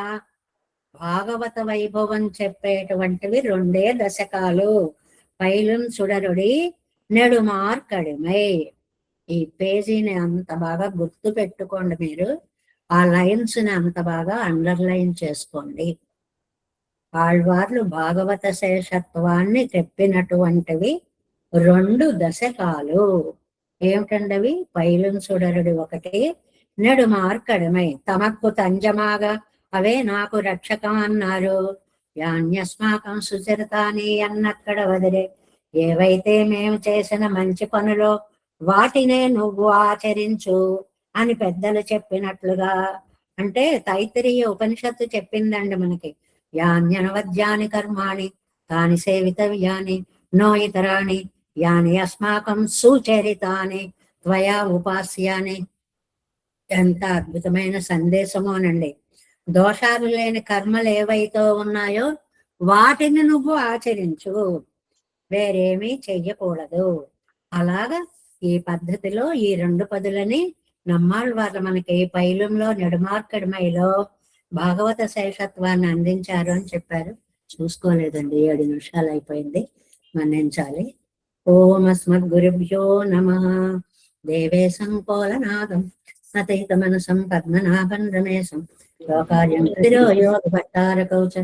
భాగవత వైభవం చెప్పేటువంటివి 2 దశకాలు. పైలం సుడరుడి నెడుమార్కడిమై. ఈ పేజీని అంత బాగా గుర్తు పెట్టుకోండి మీరు, ఆ లైన్స్ ని అంత బాగా అండర్లైన్ చేసుకోండి. ఆళ్వార్లు భాగవత శేషత్వాన్ని చెప్పినటువంటివి 2 దశకాలు. ఏమిటండవి? పైలం సుడరుడి ఒకటి, నెడుమార్కడిమై తమకు తంజమాగా అవే నాకు రక్షకం అన్నారు. యాన్యస్మాకం సుచరితాని అన్నక్కడ వదిలే. ఏవైతే మేము చేసిన మంచి పనులో వాటినే నువ్వు ఆచరించు అని పెద్దలు చెప్పినట్లుగా. అంటే తైత్తిరీయ ఉపనిషత్తు చెప్పిందండి మనకి, యాన్యనవద్యాని కర్మాణి తాని సేవితవ్యాని నో ఇతరాణి యాని అస్మాకం సుచరితాని త్వయా ఉపాస్యాని. ఎంత అద్భుతమైన సందేశమోనండి. దోషాలు లేని కర్మలు ఏవైతే ఉన్నాయో వాటిని నువ్వు ఆచరించు, వేరేమీ చెయ్యకూడదు. అలాగా ఈ పద్ధతిలో ఈ 2 పదులని నమ్మాళ్వార్లు మనకి పైలంలో నెడుమార్కడిమైలో భాగవత శేషత్వాన్ని అందించారు అని చెప్పారు. చూసుకోలేదండి, 7 నిమిషాలు అయిపోయింది, మన్నించాలి. ఓం అస్మద్గురుభ్యో నమః. దేవే సంకోలనాదం అతైత మనసం పద్మనాభం రమేశం లోకార్యం యోగ భట్టారకౌచ